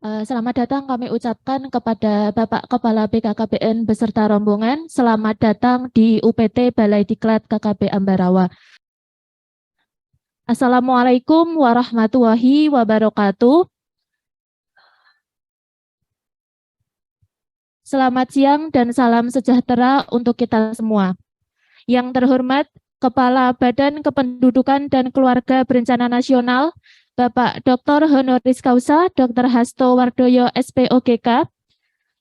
Selamat datang kami ucapkan kepada Bapak Kepala BKKBN beserta rombongan. Selamat datang di UPT Balai Diklat KKB Ambarawa. Assalamualaikum warahmatullahi wabarakatuh. Selamat siang dan salam sejahtera untuk kita semua. Yang terhormat Kepala Badan Kependudukan dan Keluarga Berencana Nasional, Bapak Dr. Honoris Causa Dr. Hasto Wardoyo SPOGK,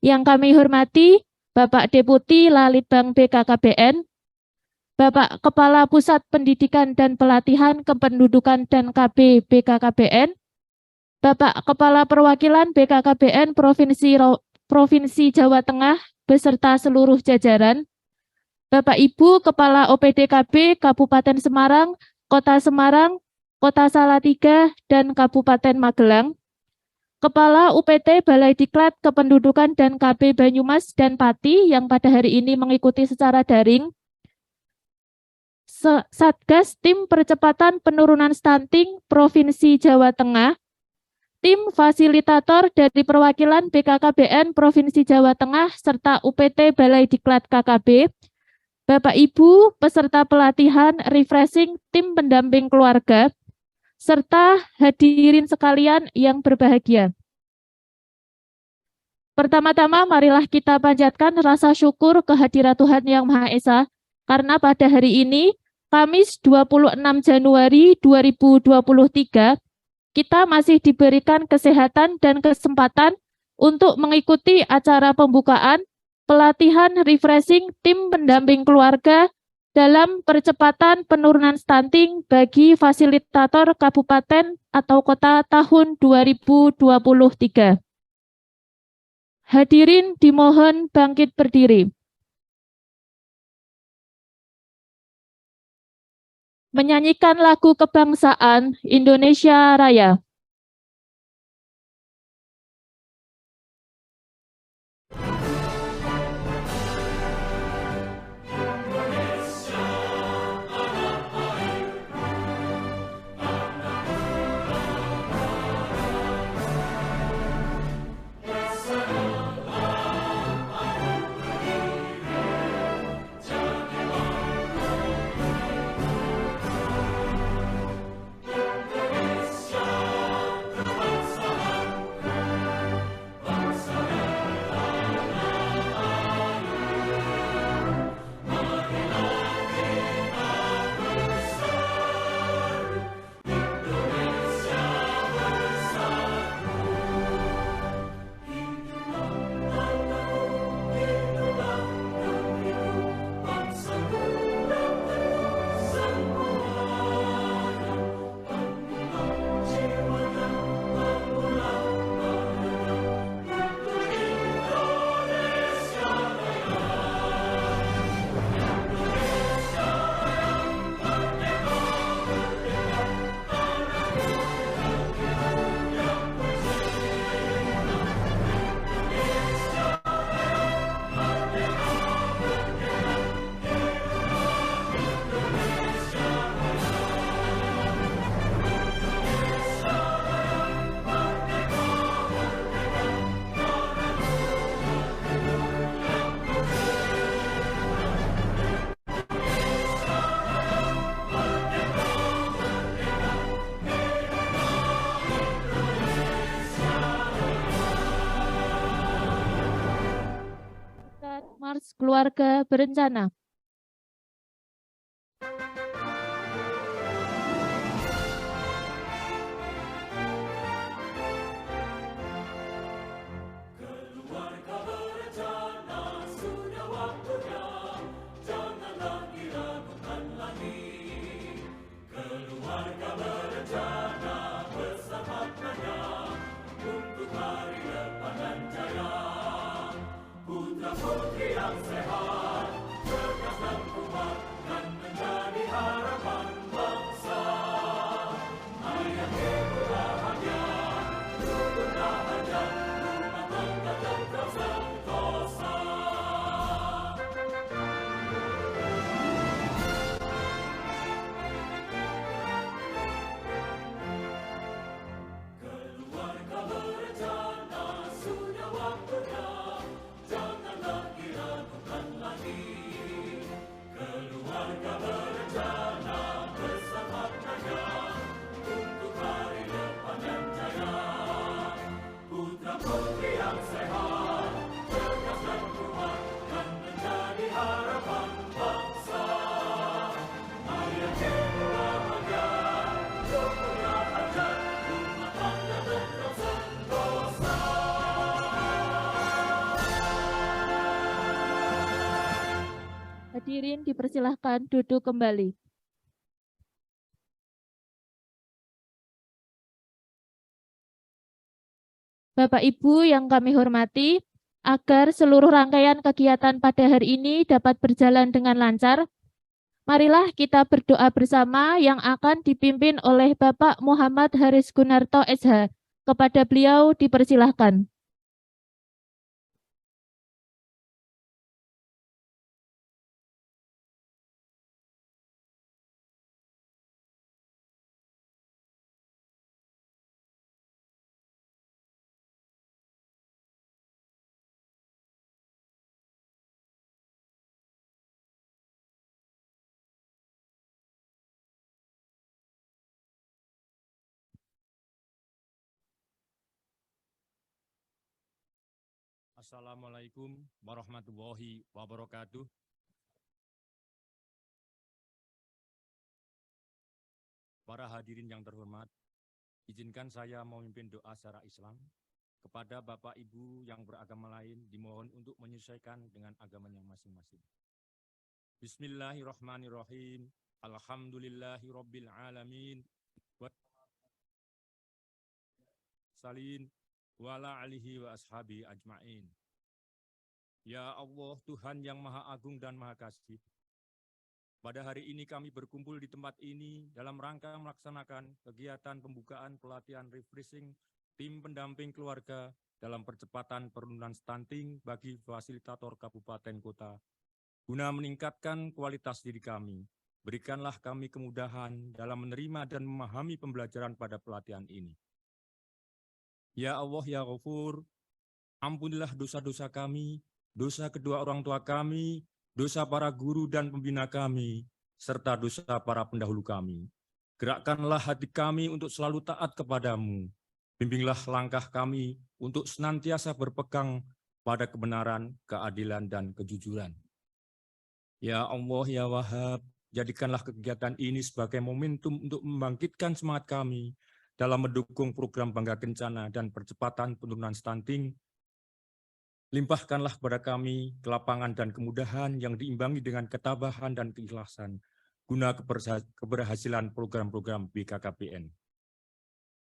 yang kami hormati Bapak Deputi Lalitbang BKKBN, Bapak Kepala Pusat Pendidikan dan Pelatihan Kependudukan dan KB BKKBN, Bapak Kepala Perwakilan BKKBN Provinsi Jawa Tengah beserta seluruh jajaran, Bapak Ibu Kepala OPDKB Kabupaten Semarang, Kota Semarang, Kota Salatiga, dan Kabupaten Magelang, Kepala UPT Balai Diklat Kependudukan dan KB Banyumas dan Pati yang pada hari ini mengikuti secara daring, Satgas Tim Percepatan Penurunan Stunting Provinsi Jawa Tengah, tim fasilitator dari perwakilan BKKBN Provinsi Jawa Tengah serta UPT Balai Diklat KKB, Bapak Ibu peserta pelatihan refreshing tim pendamping keluarga, serta hadirin sekalian yang berbahagia. Pertama-tama marilah kita panjatkan rasa syukur kehadirat Tuhan Yang Maha Esa, karena pada hari ini, Kamis 26 Januari 2023, kita masih diberikan kesehatan dan kesempatan untuk mengikuti acara pembukaan pelatihan refreshing tim pendamping keluarga dalam percepatan penurunan stunting bagi fasilitator kabupaten atau kota tahun 2023. Hadirin dimohon bangkit berdiri. Menyanyikan lagu kebangsaan Indonesia Raya. Mars Keluarga Berencana. Putri yang sehat, Hadirin dipersilahkan duduk kembali. Bapak Ibu yang kami hormati, agar seluruh rangkaian kegiatan pada hari ini dapat berjalan dengan lancar, marilah kita berdoa bersama yang akan dipimpin oleh Bapak Muhammad Haris Gunarto SH. Kepada beliau dipersilahkan. Assalamualaikum warahmatullahi wabarakatuh. Para hadirin yang terhormat, izinkan saya memimpin doa secara Islam. Kepada Bapak Ibu yang beragama lain, dimohon untuk menyesuaikan dengan agamanya masing-masing. Bismillahirrahmanirrahim. Alhamdulillahirabbil alamin. Salin wala alihi wa ashabi ajmain. Ya Allah, Tuhan yang Maha Agung dan Maha Kasih, pada hari ini kami berkumpul di tempat ini dalam rangka melaksanakan kegiatan pembukaan pelatihan refreshing tim pendamping keluarga dalam percepatan penurunan stunting bagi fasilitator kabupaten kota. Guna meningkatkan kualitas diri kami, berikanlah kami kemudahan dalam menerima dan memahami pembelajaran pada pelatihan ini. Ya Allah, ya Ghafur, ampunilah dosa-dosa kami, dosa kedua orang tua kami, dosa para guru dan pembina kami, serta dosa para pendahulu kami. Gerakkanlah hati kami untuk selalu taat kepadamu. Bimbinglah langkah kami untuk senantiasa berpegang pada kebenaran, keadilan, dan kejujuran. Ya Allah, ya Wahhab, jadikanlah kegiatan ini sebagai momentum untuk membangkitkan semangat kami dalam mendukung program Bangga Kencana dan percepatan penurunan stunting. Limpahkanlah kepada kami kelapangan dan kemudahan yang diimbangi dengan ketabahan dan keikhlasan guna keberhasilan program-program BKKBN.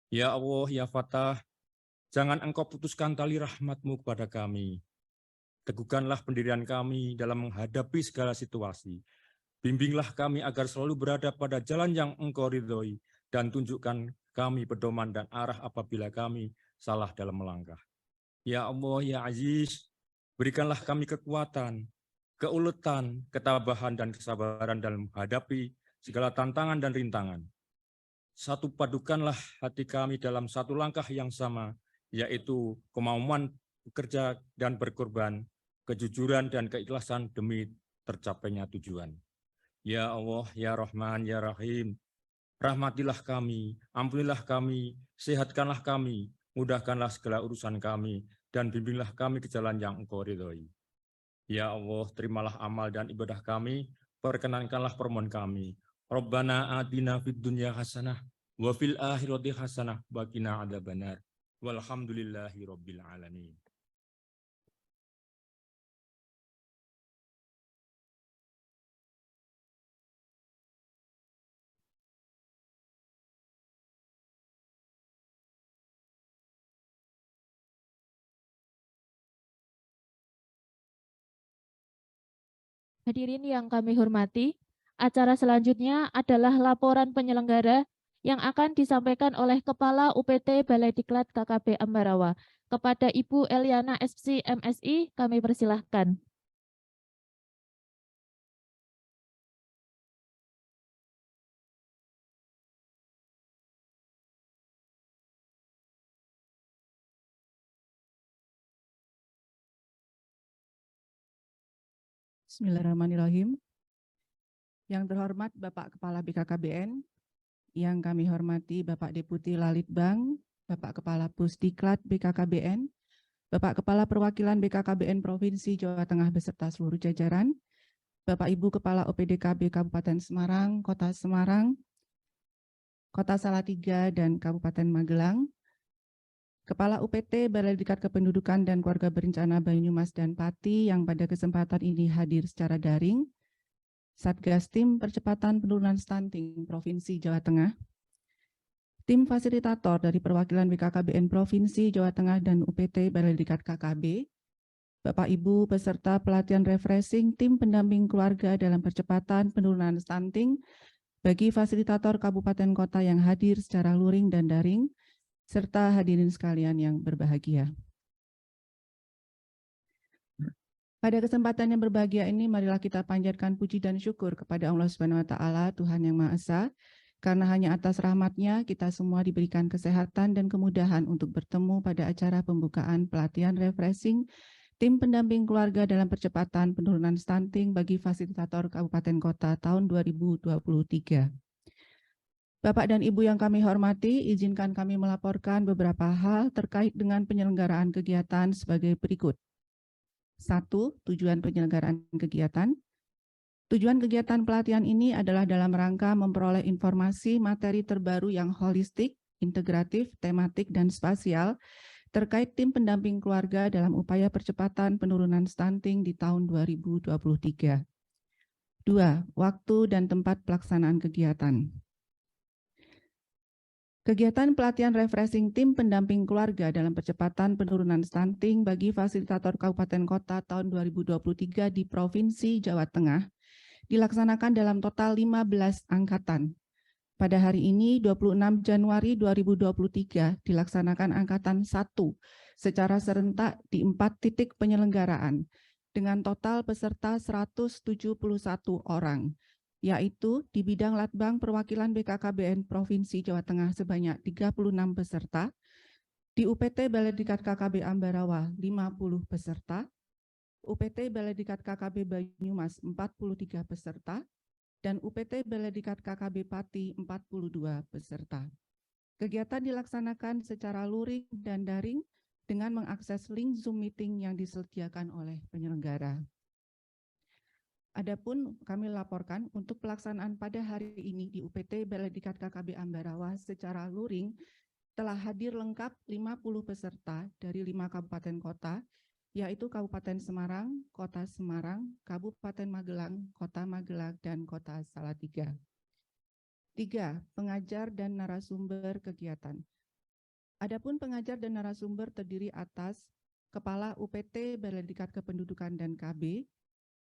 Ya Allah, ya Fatah, jangan Engkau putuskan tali rahmat-Mu kepada kami. Teguhkanlah pendirian kami dalam menghadapi segala situasi. Bimbinglah kami agar selalu berada pada jalan yang Engkau ridhoi dan tunjukkan kami pedoman dan arah apabila kami salah dalam melangkah. Ya Allah, ya Aziz, berikanlah kami kekuatan, keuletan, ketabahan, dan kesabaran dalam menghadapi segala tantangan dan rintangan. Satu padukanlah hati kami dalam satu langkah yang sama, yaitu kemauan bekerja dan berkorban, kejujuran dan keikhlasan demi tercapainya tujuan. Ya Allah, ya Rahman, ya Rahim, rahmatilah kami, ampunilah kami, sehatkanlah kami, mudahkanlah segala urusan kami, dan bimbinglah kami ke jalan yang Engkau ridhoi. Ya Allah, terimalah amal dan ibadah kami, perkenankanlah permohonan kami. Rabbana atina fid dunya hasanah, wa fil akhirati hasanah, wa qina adzabannar. Walhamdulillahi rabbil alamin. Hadirin yang kami hormati, acara selanjutnya adalah laporan penyelenggara yang akan disampaikan oleh Kepala UPT Balai Diklat KKB Ambarawa. Kepada Ibu Eliana SPC MSI, kami persilahkan. Bismillahirrahmanirrahim. Yang terhormat Bapak Kepala BKKBN, yang kami hormati Bapak Deputi Lalitbang, Bapak Kepala Pusdiklat BKKBN, Bapak Kepala Perwakilan BKKBN Provinsi Jawa Tengah beserta seluruh jajaran, Bapak Ibu Kepala OPDKB Kabupaten Semarang, Kota Semarang, Kota Salatiga, dan Kabupaten Magelang, Kepala UPT Balai Diklat Kependudukan dan Keluarga Berencana Banyumas dan Pati yang pada kesempatan ini hadir secara daring, Satgas Tim Percepatan Penurunan Stunting Provinsi Jawa Tengah, tim fasilitator dari perwakilan BKKBN Provinsi Jawa Tengah dan UPT Balai Diklat KKB, Bapak Ibu peserta pelatihan refreshing tim pendamping keluarga dalam percepatan penurunan stunting bagi fasilitator kabupaten kota yang hadir secara luring dan daring, serta hadirin sekalian yang berbahagia. Pada kesempatan yang berbahagia ini, marilah kita panjatkan puji dan syukur kepada Allah Subhanahu wa Ta'ala, Tuhan Yang Maha Esa, karena hanya atas rahmat-Nya kita semua diberikan kesehatan dan kemudahan untuk bertemu pada acara pembukaan pelatihan refreshing tim pendamping keluarga dalam percepatan penurunan stunting bagi fasilitator kabupaten kota tahun 2023. Bapak dan Ibu yang kami hormati, izinkan kami melaporkan beberapa hal terkait dengan penyelenggaraan kegiatan sebagai berikut. 1. Tujuan penyelenggaraan kegiatan. Tujuan kegiatan pelatihan ini adalah dalam rangka memperoleh informasi materi terbaru yang holistik, integratif, tematik, dan spasial terkait tim pendamping keluarga dalam upaya percepatan penurunan stunting di tahun 2023. 2. Waktu dan tempat pelaksanaan kegiatan. Kegiatan pelatihan refreshing tim pendamping keluarga dalam percepatan penurunan stunting bagi fasilitator kabupaten kota tahun 2023 di Provinsi Jawa Tengah dilaksanakan dalam total 15 angkatan. Pada hari ini 26 Januari 2023 dilaksanakan angkatan 1 secara serentak di 4 titik penyelenggaraan dengan total peserta 171 orang. Yaitu di bidang Latbang Perwakilan BKKBN Provinsi Jawa Tengah sebanyak 36 peserta, di UPT Balai Diklat KKB Ambarawa 50 peserta, UPT Balai Diklat KKB Banyumas 43 peserta, dan UPT Balai Diklat KKB Pati 42 peserta. Kegiatan dilaksanakan secara luring dan daring dengan mengakses link Zoom meeting yang disediakan oleh penyelenggara. Adapun kami laporkan untuk pelaksanaan pada hari ini di UPT Balai Diklat KKB Ambarawa secara luring telah hadir lengkap 50 peserta dari 5 kabupaten kota, yaitu Kabupaten Semarang, Kota Semarang, Kabupaten Magelang, Kota Magelang, dan Kota Salatiga. 3. Pengajar dan narasumber kegiatan. Adapun pengajar dan narasumber terdiri atas Kepala UPT Balai Diklat Kependudukan dan KB,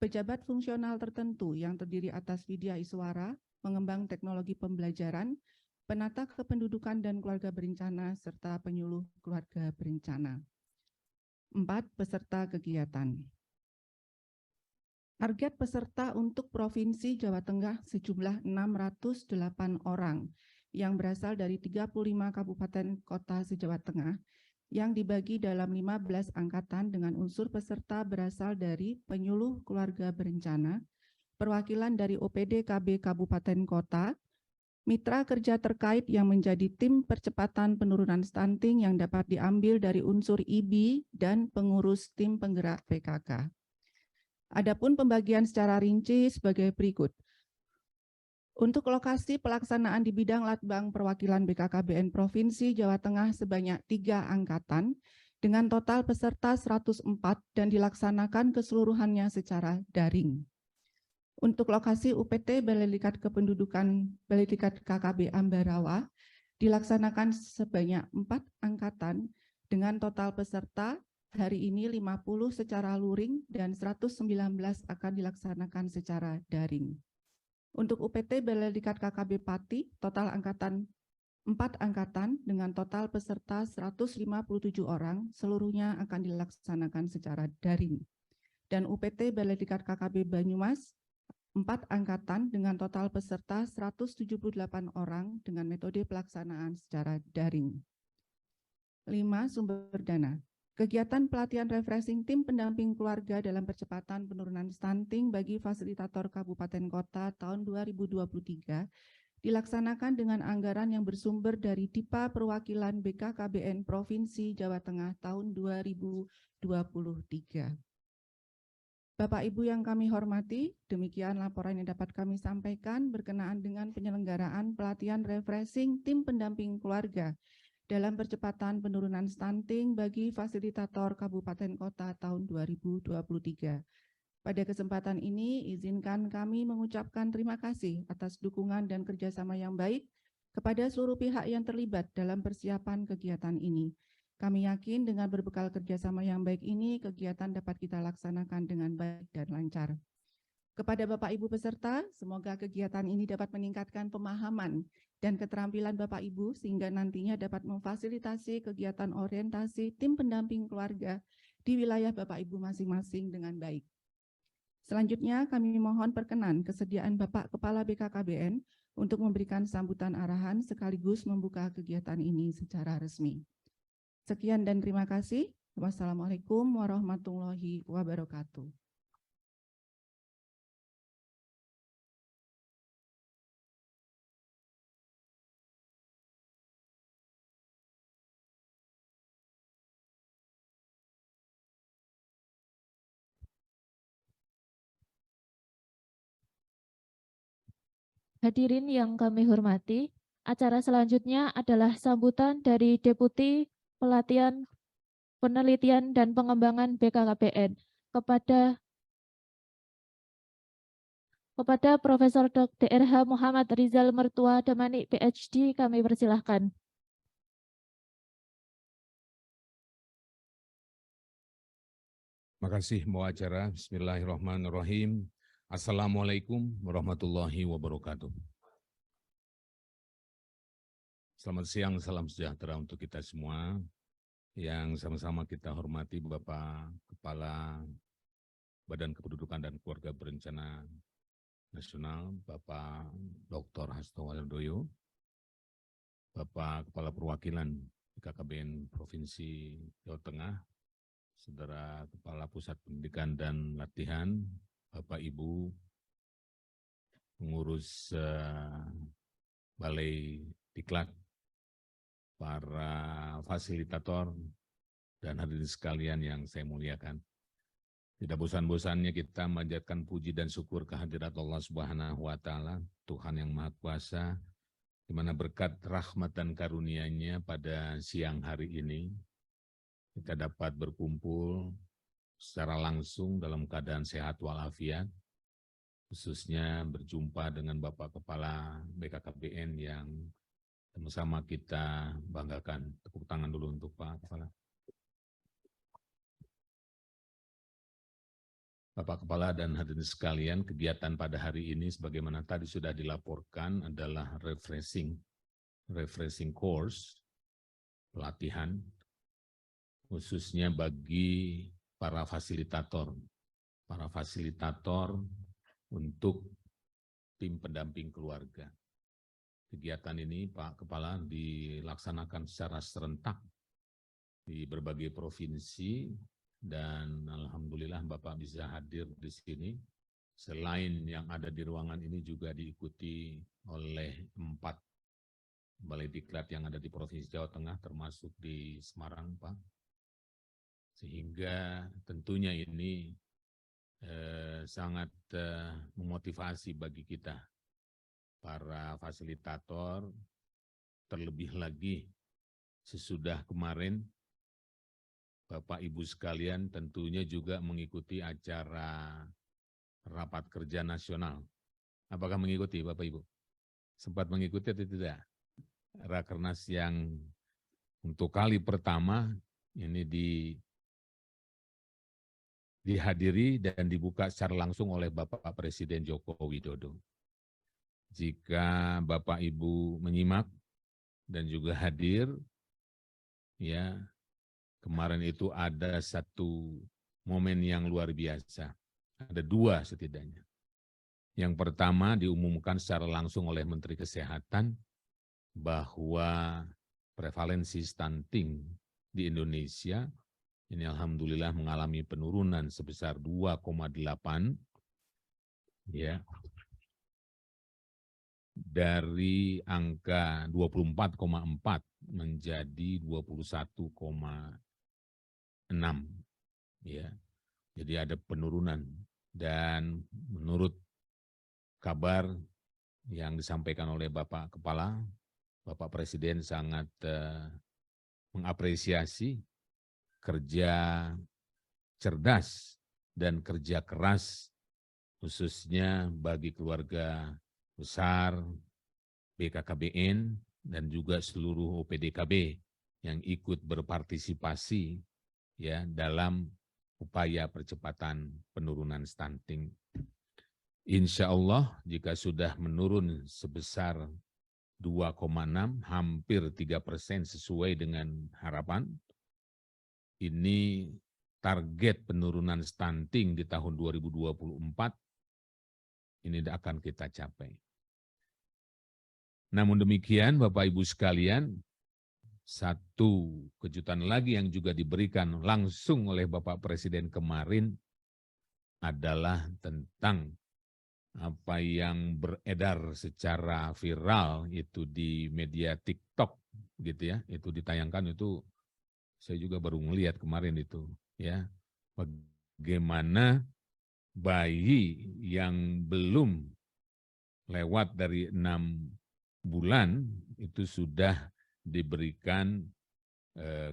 pejabat fungsional tertentu yang terdiri atas Widya Iswara, pengembang teknologi pembelajaran, penata kependudukan dan keluarga berencana, serta penyuluh keluarga berencana. 4. Peserta kegiatan. Target peserta untuk Provinsi Jawa Tengah sejumlah 608 orang yang berasal dari 35 kabupaten kota se-Jawa Tengah yang dibagi dalam 15 angkatan dengan unsur peserta berasal dari penyuluh keluarga berencana, perwakilan dari OPD KB Kabupaten Kota, mitra kerja terkait yang menjadi tim percepatan penurunan stunting yang dapat diambil dari unsur IBI dan pengurus tim penggerak PKK. Adapun pembagian secara rinci sebagai berikut. Untuk lokasi pelaksanaan di bidang Latbang Perwakilan BKKBN Provinsi Jawa Tengah sebanyak 3 angkatan dengan total peserta 104 dan dilaksanakan keseluruhannya secara daring. Untuk lokasi UPT Balai Diklat Kependudukan Balai Diklat KKB Ambarawa dilaksanakan sebanyak 4 angkatan dengan total peserta hari ini 50 secara luring dan 119 akan dilaksanakan secara daring. Untuk UPT Balai Diklat KKB Pati, total angkatan 4 angkatan dengan total peserta 157 orang, seluruhnya akan dilaksanakan secara daring. Dan UPT Balai Diklat KKB Banyumas, 4 angkatan dengan total peserta 178 orang dengan metode pelaksanaan secara daring. 5. Sumber dana. Kegiatan pelatihan refreshing tim pendamping keluarga dalam percepatan penurunan stunting bagi fasilitator kabupaten kota tahun 2023 dilaksanakan dengan anggaran yang bersumber dari DIPA Perwakilan BKKBN Provinsi Jawa Tengah tahun 2023. Bapak Ibu yang kami hormati, demikian laporan yang dapat kami sampaikan berkenaan dengan penyelenggaraan pelatihan refreshing tim pendamping keluarga dalam percepatan penurunan stunting bagi fasilitator kabupaten kota tahun 2023. Pada kesempatan ini, izinkan kami mengucapkan terima kasih atas dukungan dan kerjasama yang baik kepada seluruh pihak yang terlibat dalam persiapan kegiatan ini. Kami yakin dengan berbekal kerjasama yang baik ini, kegiatan dapat kita laksanakan dengan baik dan lancar. Kepada Bapak Ibu peserta, semoga kegiatan ini dapat meningkatkan pemahaman dan keterampilan Bapak Ibu sehingga nantinya dapat memfasilitasi kegiatan orientasi tim pendamping keluarga di wilayah Bapak Ibu masing-masing dengan baik. Selanjutnya kami mohon perkenan kesediaan Bapak Kepala BKKBN untuk memberikan sambutan arahan sekaligus membuka kegiatan ini secara resmi. Sekian dan terima kasih. Wassalamualaikum warahmatullahi wabarakatuh. Hadirin yang kami hormati, acara selanjutnya adalah sambutan dari Deputi Pelatihan, Penelitian dan Pengembangan BKKBN kepada Profesor Dr. RH Muhammad Rizal Mertua Damani, PhD, kami persilahkan. Terima kasih muacara. Bismillahirrahmanirrahim. Assalamualaikum warahmatullahi wabarakatuh. Selamat siang, salam sejahtera untuk kita semua. Yang sama-sama kita hormati Bapak Kepala Badan Kependudukan dan Keluarga Berencana Nasional, Bapak Dr. Hasto Wardoyo, Bapak Kepala Perwakilan BKKBN Provinsi Jawa Tengah, Saudara Kepala Pusat Pendidikan dan Latihan, Bapak Ibu pengurus Balai Diklat, para fasilitator, dan hadirin sekalian yang saya muliakan. Tidak bosan-bosannya kita memanjatkan puji dan syukur kehadirat Allah Subhanahu wa Ta'ala, Tuhan yang Maha Kuasa, di mana berkat rahmat dan karunia-Nya pada siang hari ini kita dapat berkumpul secara langsung dalam keadaan sehat walafiat, khususnya berjumpa dengan Bapak Kepala BKKBN yang sama-sama kita banggakan. Tepuk tangan dulu untuk Pak Kepala. Bapak Kepala dan hadirin sekalian, kegiatan pada hari ini sebagaimana tadi sudah dilaporkan adalah refreshing course, pelatihan, khususnya bagi para fasilitator untuk tim pendamping keluarga. Kegiatan ini Pak Kepala dilaksanakan secara serentak di berbagai provinsi dan alhamdulillah Bapak bisa hadir di sini. Selain yang ada di ruangan ini juga diikuti oleh 4 balai diklat yang ada di Provinsi Jawa Tengah termasuk di Semarang, Pak. Sehingga tentunya ini sangat memotivasi bagi kita, para fasilitator, terlebih lagi sesudah kemarin Bapak Ibu sekalian tentunya juga mengikuti acara rapat kerja nasional. Apakah mengikuti Bapak Ibu? Sempat mengikuti atau tidak? Rakernas yang untuk kali pertama ini dihadiri dan dibuka secara langsung oleh Bapak Presiden Joko Widodo. Jika Bapak Ibu menyimak dan juga hadir, ya kemarin itu ada satu momen yang luar biasa. Ada 2 setidaknya. Yang pertama diumumkan secara langsung oleh Menteri Kesehatan bahwa prevalensi stunting di Indonesia ini alhamdulillah mengalami penurunan sebesar 2,8 ya. Dari angka 24,4 menjadi 21,6 ya. Jadi ada penurunan dan menurut kabar yang disampaikan oleh Bapak Kepala, Bapak Presiden sangat mengapresiasi kerja cerdas dan kerja keras, khususnya bagi keluarga besar BKKBN dan juga seluruh OPDKB yang ikut berpartisipasi ya dalam upaya percepatan penurunan stunting. Insya Allah jika sudah menurun sebesar 2,6, hampir 3% sesuai dengan harapan, ini target penurunan stunting di tahun 2024 ini akan kita capai. Namun demikian Bapak Ibu sekalian, satu kejutan lagi yang juga diberikan langsung oleh Bapak Presiden kemarin adalah tentang apa yang beredar secara viral itu di media TikTok gitu ya, itu ditayangkan, itu saya juga baru melihat kemarin itu ya, bagaimana bayi yang belum lewat dari 6 bulan itu sudah diberikan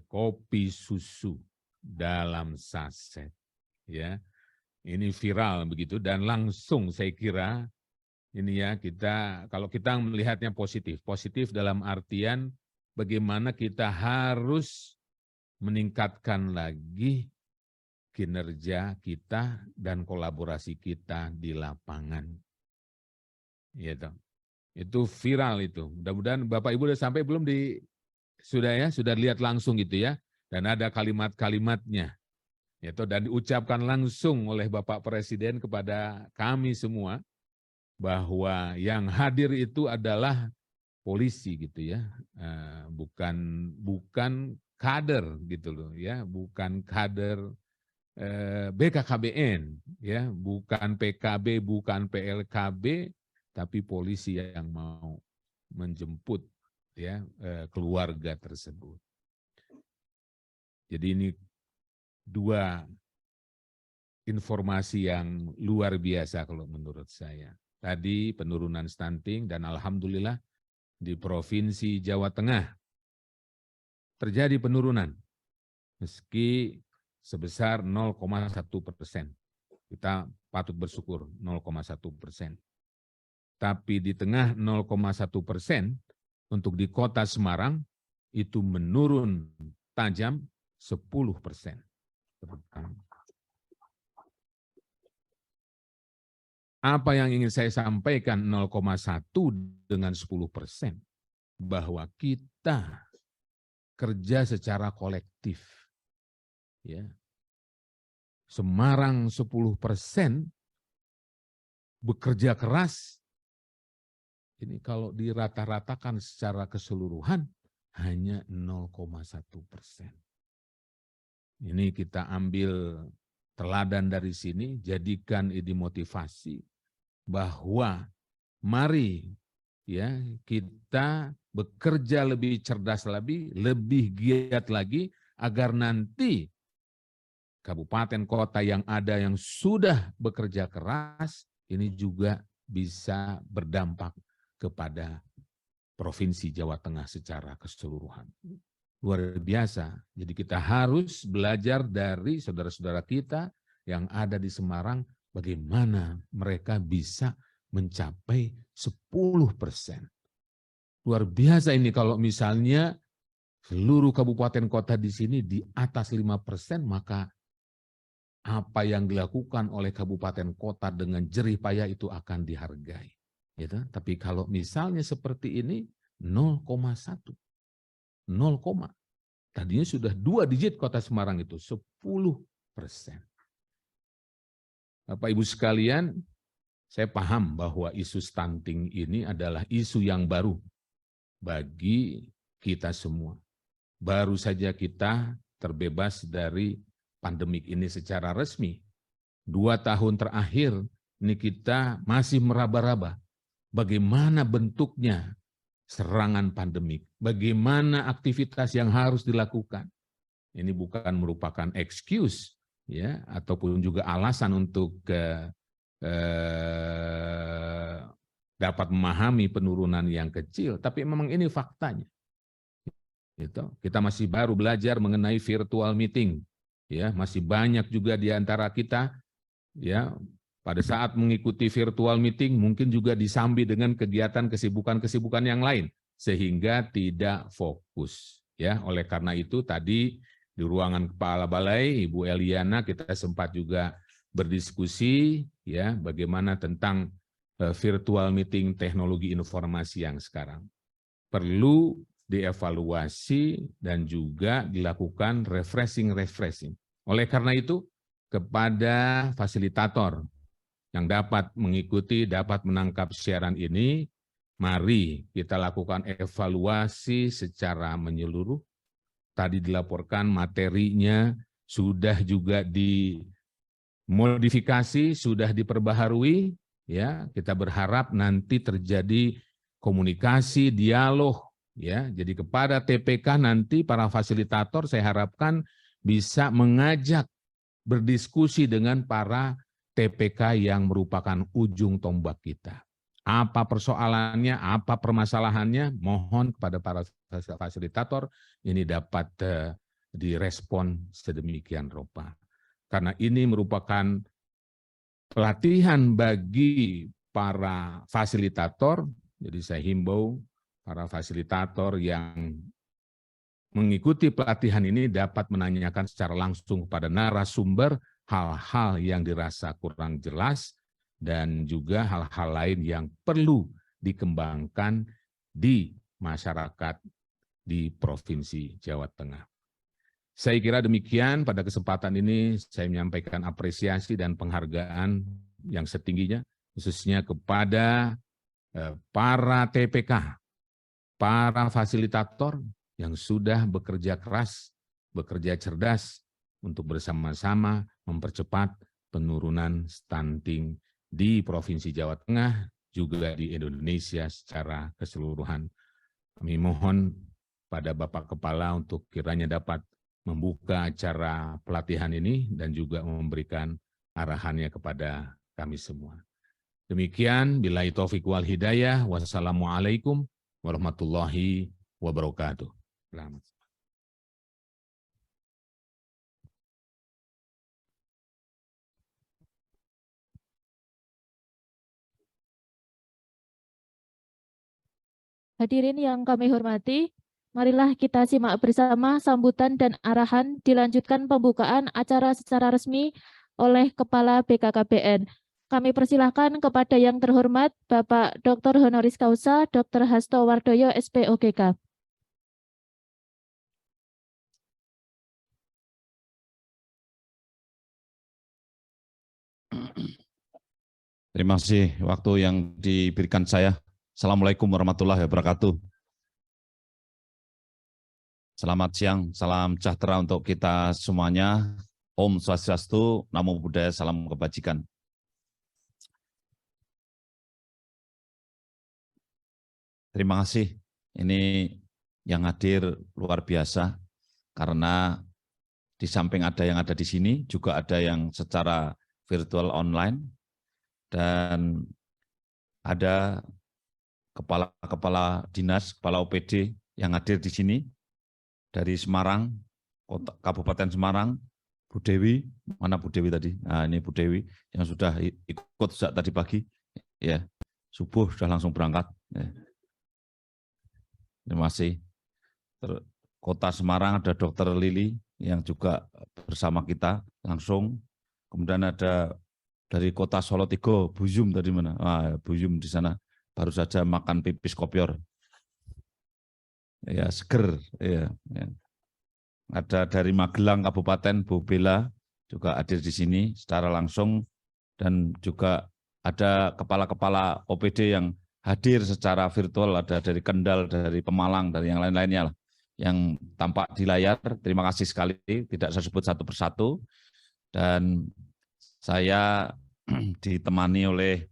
kopi susu dalam saset ya. Ini viral begitu dan langsung saya kira ini ya, kita kalau kita melihatnya positif dalam artian bagaimana kita harus meningkatkan lagi kinerja kita dan kolaborasi kita di lapangan. Gitu. Itu viral itu. Mudah-mudahan Bapak Ibu sudah sampai belum sudah lihat langsung gitu ya. Dan ada kalimat-kalimatnya. Itu dan diucapkan langsung oleh Bapak Presiden kepada kami semua bahwa yang hadir itu adalah polisi gitu ya, bukan kader gitu loh ya, bukan kader BKKBN ya, bukan PKB, bukan PLKB, tapi polisi yang mau menjemput ya keluarga tersebut. Jadi ini dua informasi yang luar biasa kalau menurut saya. Tadi penurunan stunting dan alhamdulillah di Provinsi Jawa Tengah terjadi penurunan meski sebesar 0,1%. Kita patut bersyukur 0,1%. Tapi di tengah 0,1% untuk di Kota Semarang itu menurun tajam 10%. Apa yang ingin saya sampaikan 0,1 dengan 10%, bahwa kita kerja secara kolektif. Ya. Semarang 10% bekerja keras, ini kalau dirata-ratakan secara keseluruhan hanya 0,1%. Ini kita ambil teladan dari sini, jadikan ini motivasi bahwa mari ya kita bekerja lebih cerdas lebih giat lagi agar nanti kabupaten kota yang ada yang sudah bekerja keras ini juga bisa berdampak kepada Provinsi Jawa Tengah secara keseluruhan. Luar biasa. Jadi kita harus belajar dari saudara-saudara kita yang ada di Semarang bagaimana mereka bisa mencapai 10%. Luar biasa ini kalau misalnya seluruh kabupaten kota di sini di atas 5%, maka apa yang dilakukan oleh kabupaten kota dengan jerih payah itu akan dihargai. Gitu. Tapi kalau misalnya seperti ini 0,1. 0, tadinya sudah 2 digit Kota Semarang itu 10%. Bapak Ibu sekalian, saya paham bahwa isu stunting ini adalah isu yang baru bagi kita semua. Baru saja kita terbebas dari pandemik ini secara resmi. 2 tahun terakhir ini kita masih meraba-raba bagaimana bentuknya serangan pandemik, bagaimana aktivitas yang harus dilakukan. Ini bukan merupakan excuse ya ataupun juga alasan untuk dapat memahami penurunan yang kecil, tapi memang ini faktanya. Gitu. Kita masih baru belajar mengenai virtual meeting, ya masih banyak juga di antara kita ya pada saat mengikuti virtual meeting mungkin juga disambi dengan kegiatan kesibukan-kesibukan yang lain sehingga tidak fokus. Ya, oleh karena itu tadi di ruangan Kepala Balai Ibu Eliana kita sempat juga berdiskusi ya bagaimana tentang virtual meeting teknologi informasi yang sekarang. Perlu dievaluasi dan juga dilakukan refreshing. Oleh karena itu, kepada fasilitator yang dapat mengikuti, dapat menangkap siaran ini, mari kita lakukan evaluasi secara menyeluruh. Tadi dilaporkan materinya sudah juga dimodifikasi, sudah diperbaharui, ya. Kita berharap nanti terjadi komunikasi, dialog, ya. Jadi kepada TPK nanti para fasilitator saya harapkan bisa mengajak berdiskusi dengan para TPK yang merupakan ujung tombak kita. Apa persoalannya, apa permasalahannya, mohon kepada para fasilitator ini dapat direspon sedemikian rupa. Karena ini merupakan pelatihan bagi para fasilitator, jadi saya himbau para fasilitator yang mengikuti pelatihan ini dapat menanyakan secara langsung kepada narasumber hal-hal yang dirasa kurang jelas, dan juga hal-hal lain yang perlu dikembangkan di masyarakat di Provinsi Jawa Tengah. Saya kira demikian pada kesempatan ini saya menyampaikan apresiasi dan penghargaan yang setingginya, khususnya kepada para TPK, para fasilitator yang sudah bekerja keras, bekerja cerdas untuk bersama-sama mempercepat penurunan stunting di Provinsi Jawa Tengah, juga di Indonesia secara keseluruhan. Kami mohon pada Bapak Kepala untuk kiranya dapat membuka acara pelatihan ini dan juga memberikan arahannya kepada kami semua. Demikian, billahi taufiq wal hidayah, wassalamualaikum warahmatullahi wabarakatuh. Selamat. Hadirin yang kami hormati, marilah kita simak bersama sambutan dan arahan dilanjutkan pembukaan acara secara resmi oleh Kepala BKKBN. Kami persilahkan kepada yang terhormat Bapak Dr. Honoris Causa Dr. Hasto Wardoyo, SPOGK. Terima kasih waktu yang diberikan saya. Assalamualaikum warahmatullahi wabarakatuh. Selamat siang, salam sejahtera untuk kita semuanya. Om Swastiastu, Namo Buddhaya, salam kebajikan. Terima kasih. Ini yang hadir luar biasa karena di samping ada yang ada di sini, juga ada yang secara virtual online dan ada kepala dinas, kepala OPD yang hadir di sini dari Semarang, Kabupaten Semarang, Bu Dewi, mana Bu Dewi tadi? Nah, ini Bu Dewi yang sudah ikut sejak tadi pagi, ya subuh sudah langsung berangkat. Ya. Terima kasih. Kota Semarang ada Dr. Lili yang juga bersama kita langsung. Kemudian ada dari Kota Solo Tigo, Bu Yum tadi mana? Bu Yum di sana. Baru saja makan pipis kopior. Ya, seger. Ya. Ada dari Magelang Kabupaten, Bu Bella juga hadir di sini secara langsung. Dan juga ada kepala-kepala OPD yang hadir secara virtual, ada dari Kendal, dari Pemalang, dari yang lain-lainnya lah, yang tampak di layar. Terima kasih sekali, tidak saya sebut satu persatu. Dan saya ditemani oleh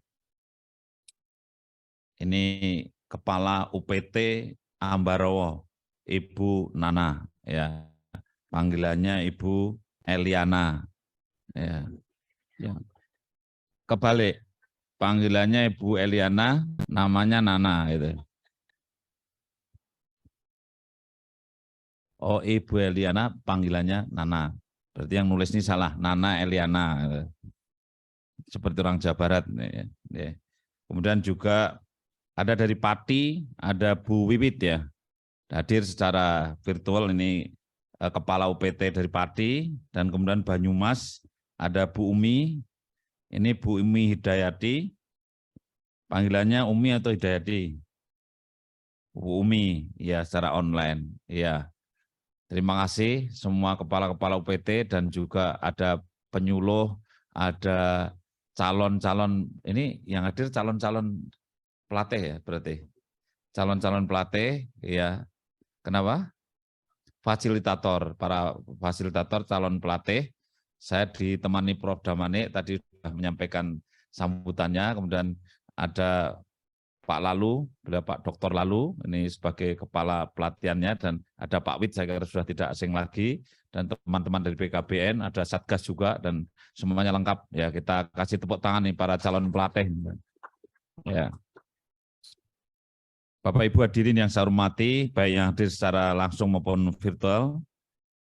ini Kepala UPT Ambarawa, Ibu Nana, ya, panggilannya Ibu Eliana, ya. Kebalik, panggilannya Ibu Eliana, namanya Nana, gitu. Oh, Ibu Eliana, panggilannya Nana. Berarti yang nulis ini salah, Nana Eliana. Gitu. seperti orang Jawa Barat. Kemudian juga ada dari Pati, ada Bu Wiwit ya, hadir secara virtual ini Kepala UPT dari Pati, dan kemudian Banyumas ada Bu Umi, ini Bu Umi Hidayati, panggilannya Umi atau Hidayati? Bu Umi, ya secara online, ya. Terima kasih semua kepala-kepala UPT dan juga ada penyuluh, ada calon-calon, ini yang hadir calon-calon pelatih ya berarti? Calon-calon pelatih, ya. Kenapa? Fasilitator, para fasilitator calon pelatih. Saya ditemani Prof. Damane tadi sudah menyampaikan sambutannya, kemudian ada Pak Lalu, beliau Pak Dr. Lalu, ini sebagai kepala pelatihannya, dan ada Pak Wid, saya kira sudah tidak asing lagi, dan teman-teman dari BKBN, ada Satgas juga, dan semuanya lengkap. Ya, kita kasih tepuk tangan nih para calon pelatih. Ya. Bapak Ibu hadirin yang saya hormati, baik yang hadir secara langsung maupun virtual,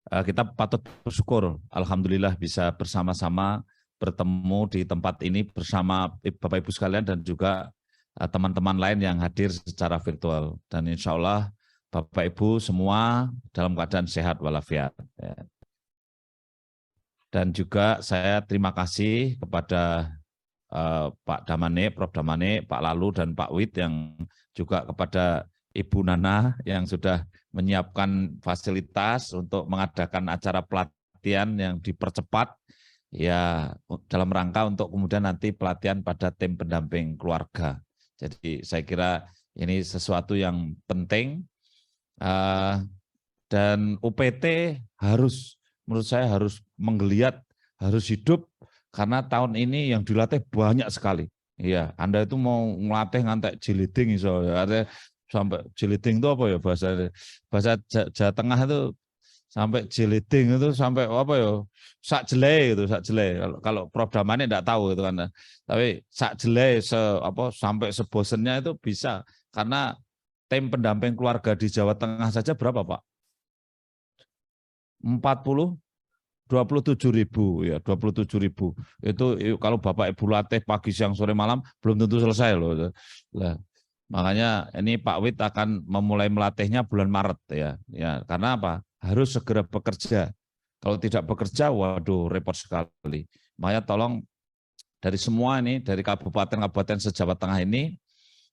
kita patut bersyukur, alhamdulillah bisa bersama-sama bertemu di tempat ini bersama Bapak Ibu sekalian dan juga teman-teman lain yang hadir secara virtual. Dan insya Allah Bapak Ibu semua dalam keadaan sehat walafiat. Dan juga saya terima kasih kepada Pak Damane, Prof. Damane, Pak Lalu, dan Pak Wid, yang juga kepada Ibu Nana yang sudah menyiapkan fasilitas untuk mengadakan acara pelatihan yang dipercepat, ya dalam rangka untuk kemudian nanti pelatihan pada tim pendamping keluarga. Jadi saya kira ini sesuatu yang penting, dan UPT harus, menurut saya harus menggeliat, harus hidup, karena tahun ini yang dilatih banyak sekali. Iya, Anda itu mau ngelatih ngantek jiliding, iso ada sampai jiliding itu apa ya bahasa Jawa Tengah itu, sampai jiliding itu sampai apa ya, sak jelai itu, sak jelai. Kalau Prof. Damane enggak tahu itu kan, tapi sak jelai sampai sebosennya itu bisa, karena tim pendamping keluarga di Jawa Tengah saja berapa Pak? 27.000 ya, 27.000 itu kalau Bapak Ibu latih pagi siang sore malam belum tentu selesai loh. Nah, makanya ini Pak Wid akan memulai melatihnya bulan Maret ya, karena apa? Harus segera bekerja. Kalau tidak bekerja, waduh repot sekali. Makanya tolong dari semua ini, dari kabupaten-kabupaten se-Jawa Tengah ini,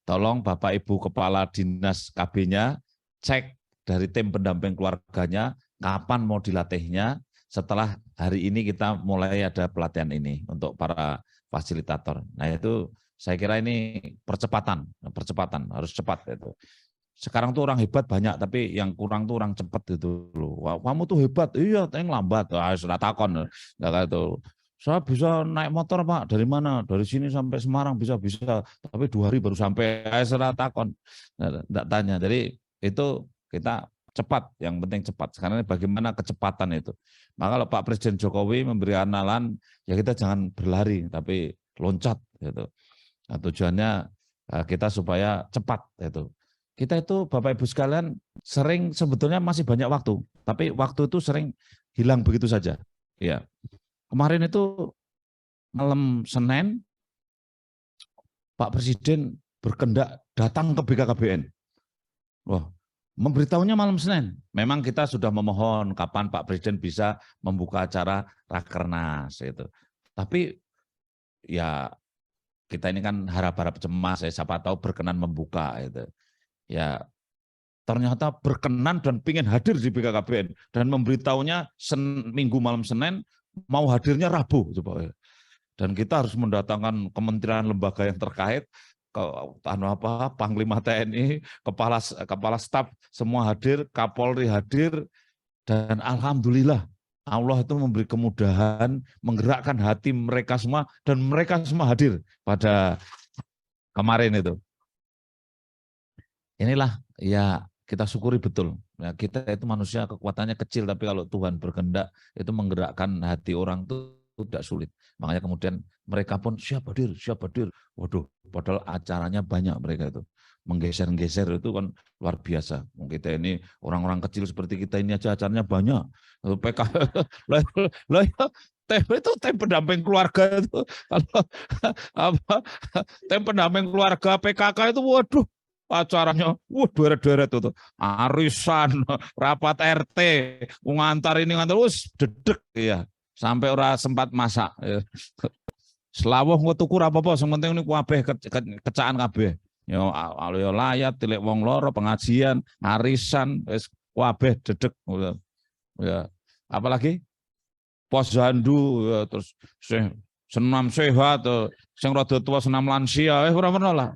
tolong Bapak Ibu Kepala Dinas KB-nya cek dari tim pendamping keluarganya kapan mau dilatihnya. Setelah hari ini kita mulai ada pelatihan ini untuk para fasilitator. Nah itu saya kira ini percepatan harus cepat itu. Sekarang tuh orang hebat banyak, tapi yang kurang tuh orang cepat itu loh. Wah, kamu tuh hebat, iya, yang lambat. Sudah takon, nggak itu. Saya bisa naik motor Pak, dari mana? Dari sini sampai Semarang bisa, tapi 2 hari baru sampai. Sudah takon, nggak tanya. Jadi itu kita cepat, yang penting cepat. Sekarang bagaimana kecepatan itu. Maka kalau Pak Presiden Jokowi memberi analan, ya kita jangan berlari, tapi loncat. Gitu. Nah, tujuannya kita supaya cepat. Gitu. Kita itu Bapak Ibu sekalian sering sebetulnya masih banyak waktu, tapi waktu itu sering hilang begitu saja. Ya. Kemarin itu malam Senin, Pak Presiden berkendak datang ke BKKBN. Wah, memberitahunya malam Senin. Memang kita sudah memohon kapan Pak Presiden bisa membuka acara Rakernas itu. Tapi ya kita ini kan harap-harap cemas, siapa tahu berkenan membuka itu. Ya ternyata berkenan dan ingin hadir di BKKBN dan memberitahunya Minggu malam Senin, mau hadirnya Rabu. Dan kita harus mendatangkan kementerian lembaga yang terkait, Panglima TNI, kepala staf semua hadir, Kapolri hadir, dan alhamdulillah Allah itu memberi kemudahan, menggerakkan hati mereka semua, dan mereka semua hadir pada kemarin itu. Inilah ya kita syukuri betul. Ya, kita itu manusia kekuatannya kecil, tapi kalau Tuhan berkehendak itu menggerakkan hati orang itu tidak sulit. Makanya kemudian mereka pun siap hadir. Waduh, padahal acaranya banyak mereka itu. menggeser-geser itu kan luar biasa. Kita ini orang-orang kecil seperti kita ini aja acaranya banyak. PK lah itu tim pendamping keluarga itu kalau apa tim pendamping keluarga PKK itu waduh acaranya deret-deret itu arisan, rapat RT, ngantar ini ngantar dedek ya. Sampai ora sempat masak. Selawuh engko tuku ora apa-apa, sing penting niku kabeh kecaan kabeh. Ya layat tilek wong loro pengajian, arisan wis kabeh dedek. Ya, apalagi posyandu ya, terus senam sehat, sing rada tua senam lansia, ora pernah lah.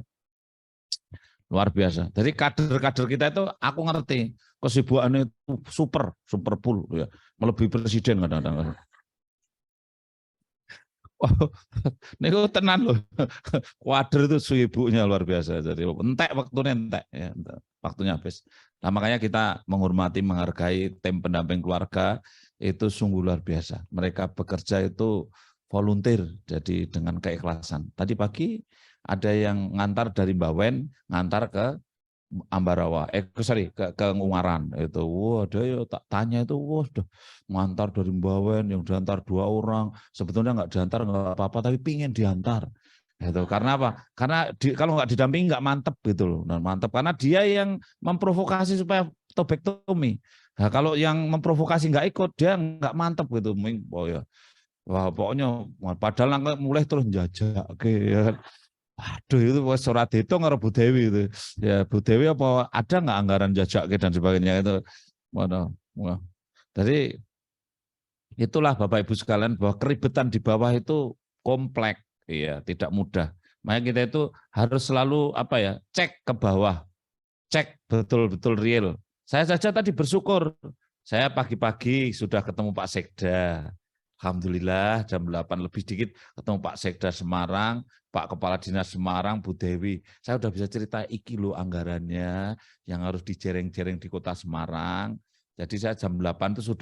Luar biasa. Jadi kader-kader kita itu aku ngerti kesibukannya itu super full ya, melebihi presiden kadang-kadang. Oh, ini tenan loh. Kader itu sibuknya luar biasa. Jadi entek waktunya entek ya, waktunya habis. Nah, makanya kita menghormati, menghargai tim pendamping keluarga itu sungguh luar biasa. Mereka bekerja itu volunteer, jadi dengan keikhlasan. Tadi pagi ada yang ngantar dari Bawen, ngantar ke Ambarawa, ke Ungaran itu. Wah, ada ya tak tanya itu, wah, ngantar dari Bawen yang diantar 2 orang, sebetulnya nggak diantar nggak apa-apa, tapi pingin diantar. Itu karena apa? Karena kalau nggak didampingi nggak mantep gitu loh. Nah, mantep karena dia yang memprovokasi supaya tobektomi. Nah, kalau yang memprovokasi nggak ikut, dia nggak mantep gitu. Oh ya, wah pokoknya padahal mulai terus jajak, oke ya. Aduh itu surat itu karo Bu Dewi itu. Ya Bu Dewi apa ada nggak anggaran jajak dan sebagainya itu. Wah. Jadi itulah Bapak Ibu sekalian bahwa keribetan di bawah itu kompleks, ya tidak mudah. Makanya kita itu harus selalu cek ke bawah, cek betul-betul real. Saya saja tadi bersyukur, saya pagi-pagi sudah ketemu Pak Sekda. Alhamdulillah jam 8 lebih dikit ketemu Pak Sekda Semarang, Pak Kepala Dinas Semarang, Bu Dewi. Saya sudah bisa cerita iki lo anggarannya yang harus dijereng-jereng di Kota Semarang. Jadi saya jam 8 itu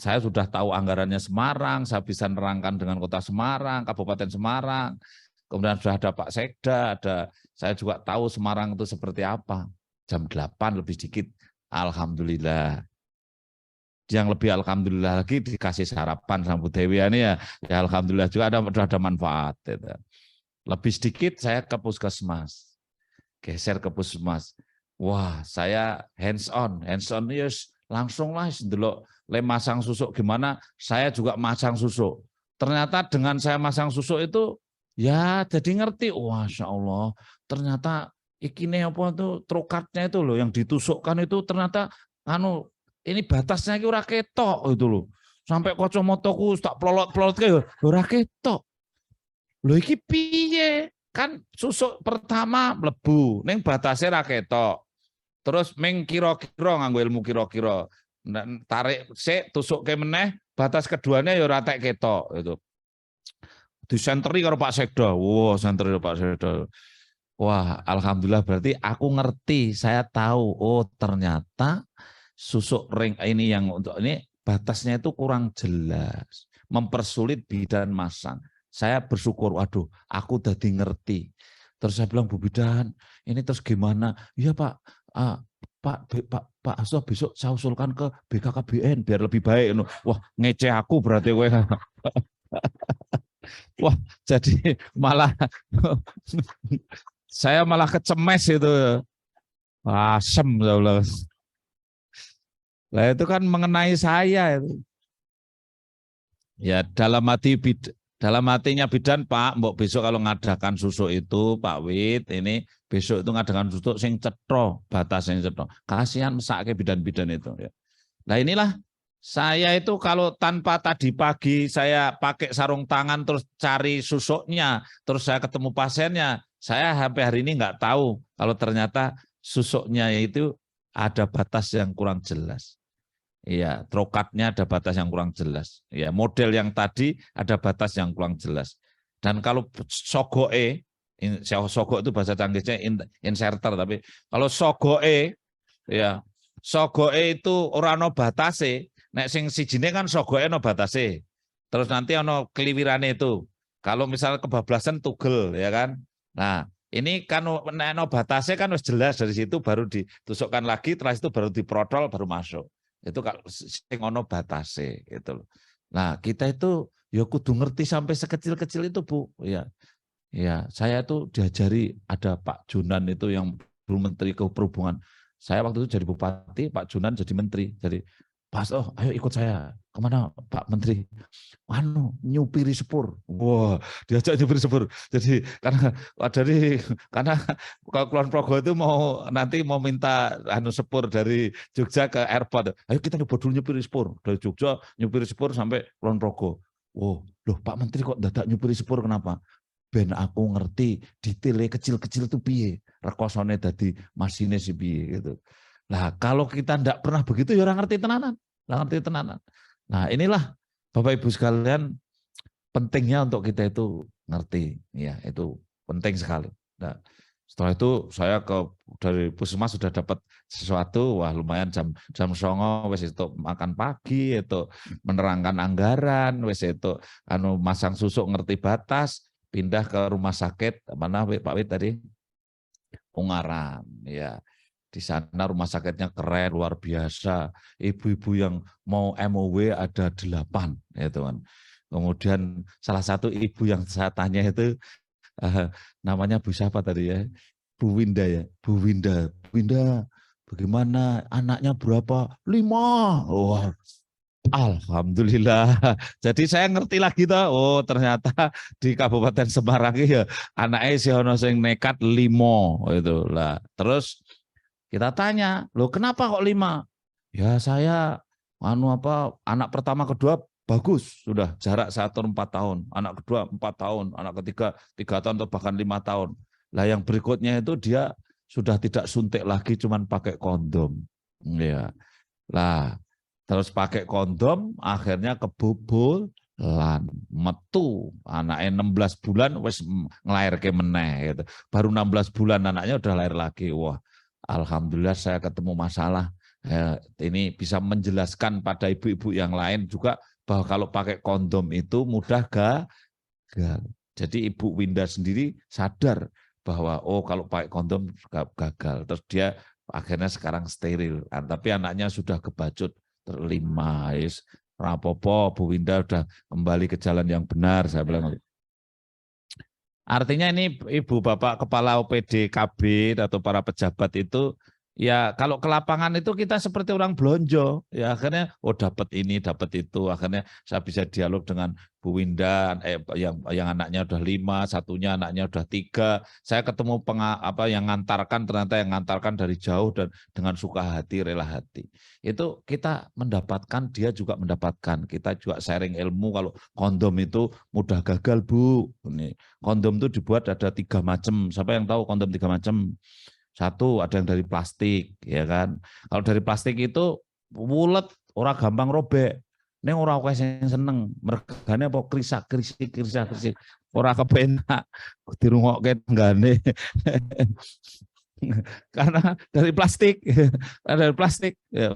saya sudah tahu anggarannya Semarang, saya bisa nerangkan dengan Kota Semarang, Kabupaten Semarang. Kemudian sudah ada Pak Sekda, saya juga tahu Semarang itu seperti apa. Jam 8 lebih dikit, alhamdulillah. Yang lebih alhamdulillah lagi dikasih sarapan sama Bu Dewi ini ya alhamdulillah juga ada manfaat. Gitu. Lebih sedikit saya ke puskesmas, geser ke puskesmas. Wah saya hands on yes langsung lah dulu masang susuk gimana. Saya juga masang susuk. Ternyata dengan saya masang susuk itu ya jadi ngerti. Wah, Masya Allah ternyata ikine apa tuh trokatnya itu loh yang ditusukkan itu ternyata ini batasnya ora ketok itu loh. Sampai kacamataku tak plolot-plolot kayak ora ketok. Lho iki piye? Kan susuk pertama mlebu ning batasnya ora ketok. Terus ming kira-kira nganggo ilmu kira-kira. Tarik sik tusukke meneh, batas keduanya ya ora tek ketok itu. Disenteri karo Pak Sekda. Wah, senteri Pak Sekda. Wah, alhamdulillah berarti aku ngerti, saya tahu. Oh, ternyata susuk ring ini yang untuk ini batasnya itu kurang jelas, mempersulit bidan masang. Saya bersyukur, waduh, aku tadi ngerti. Terus saya bilang, Bu Bidan, ini terus gimana? Iya Pak, Pak Hasto besok saya usulkan ke BKKBN biar lebih baik. Wah, ngeceh aku berarti gue. Wah, jadi malah saya malah kecemes itu. Asem, saya bilang. Lah itu kan mengenai saya itu. Ya dalam hatinya bidan Pak, mbok besok kalau ngadakan susuk itu Pak Wit ini besok itu ngadakan susuk sing cetro, batas sing cetro. Kasihan mesake bidan-bidan itu ya. Nah inilah saya itu kalau tanpa tadi pagi saya pakai sarung tangan terus cari susuknya, terus saya ketemu pasiennya, saya sampai hari ini nggak tahu kalau ternyata susuknya itu ada batas yang kurang jelas. Iya, trokatnya ada batas yang kurang jelas. Ya, model yang tadi ada batas yang kurang jelas. Dan kalau sogoe, sogok itu bahasa canggihnya inserter, tapi kalau sogoe, ya sogoe itu ora ono batase. Nek sing sijine kan sogoe ono batase. Terus nanti ono keliwirane itu. Kalau misalnya kebablasan tugel, ya kan. Nah, Ini kan no batasnya kan wis jelas, dari situ baru ditusukkan lagi, setelah itu baru diprotol baru masuk. Itu kalau sing ono batase gitu loh. Nah, kita itu ya kudu ngerti sampai sekecil-kecil itu, Bu. Ya. Ya, saya itu diajari ada Pak Junan itu yang dulu Menteri Perhubungan. Saya waktu itu jadi bupati, Pak Junan jadi menteri. Jadi, Pas, oh ayo ikut saya. Kemana Pak Menteri? Nyupiri sepur. Wah, diajak nyupiri sepur. Jadi karena kalau Kulon Progo itu nanti mau minta sepur dari Jogja ke airport. Ayo kita nyoba dulu nyupiri sepur. Dari Jogja nyupiri sepur sampai Kulon Progo. Wow, loh Pak Menteri kok dadak nyupiri sepur kenapa? Ben aku ngerti detailnya kecil-kecil itu piye. Rekosone dadi masine si piye gitu. Nah, kalau kita tidak pernah begitu, ya orang ngerti tenanan. Nah, inilah Bapak Ibu sekalian, pentingnya untuk kita itu ngerti. Ya, itu penting sekali. Nah, setelah itu saya dari Puskesmas sudah dapat sesuatu, wah lumayan jam 09.00 wes itu makan pagi, itu menerangkan anggaran, wes itu masang susuk ngerti batas, pindah ke rumah sakit mana Pak Wid tadi? Ungaran, ya. Di sana rumah sakitnya keren, luar biasa. Ibu-ibu yang mau MOW ada 8, ya teman. Kemudian salah satu ibu yang saya tanya itu namanya Bu siapa tadi ya? Bu Winda ya. Bu Winda, bagaimana? Anaknya berapa? 5. Wah, alhamdulillah. Jadi saya ngerti lagi toh. Oh, ternyata di Kabupaten Semarang ya anaknya si ono sing nekat 5 itu lah. Terus kita tanya, loh kenapa kok 5? Ya saya anak pertama kedua bagus, sudah jarak 1 4 tahun, anak kedua 4 tahun, anak ketiga 3 tahun atau bahkan 5 tahun. Lah yang berikutnya itu dia sudah tidak suntik lagi, cuman pakai kondom. Ya. Lah terus pakai kondom, akhirnya kebobolan, metu, anaknya 16 bulan wis ngelairke meneh gitu. Baru 16 bulan anaknya udah lahir lagi. Wah, alhamdulillah saya ketemu masalah. Ini bisa menjelaskan pada ibu-ibu yang lain juga bahwa kalau pakai kondom itu mudah gagal. Jadi Ibu Winda sendiri sadar bahwa oh kalau pakai kondom gagal. Terus dia akhirnya sekarang steril. Tapi anaknya sudah kebacut 5. Rapopo, Bu Winda udah kembali ke jalan yang benar, saya bilang. Artinya ini Ibu Bapak Kepala OPD KB atau para pejabat itu ya kalau ke lapangan itu kita seperti orang belonjo ya, akhirnya oh dapat ini dapat itu, akhirnya saya bisa dialog dengan Bu Winda yang anaknya udah 5, satunya anaknya udah 3. Saya ketemu yang ngantarkan, ternyata yang ngantarkan dari jauh dan dengan suka hati, rela hati. Itu kita mendapatkan, dia juga mendapatkan. Kita juga sharing ilmu kalau kondom itu mudah gagal, Bu. Ini kondom itu dibuat ada 3 macam. Siapa yang tahu kondom 3 macam? 1 ada yang dari plastik, ya kan. Kalau dari plastik itu wulet, ora gampang robek. Ning ora akeh sing seneng, mergane apa krisak-krisik. Ora kepenak dirungokke tenggane. Karena dari plastik. Dari plastik. Ya.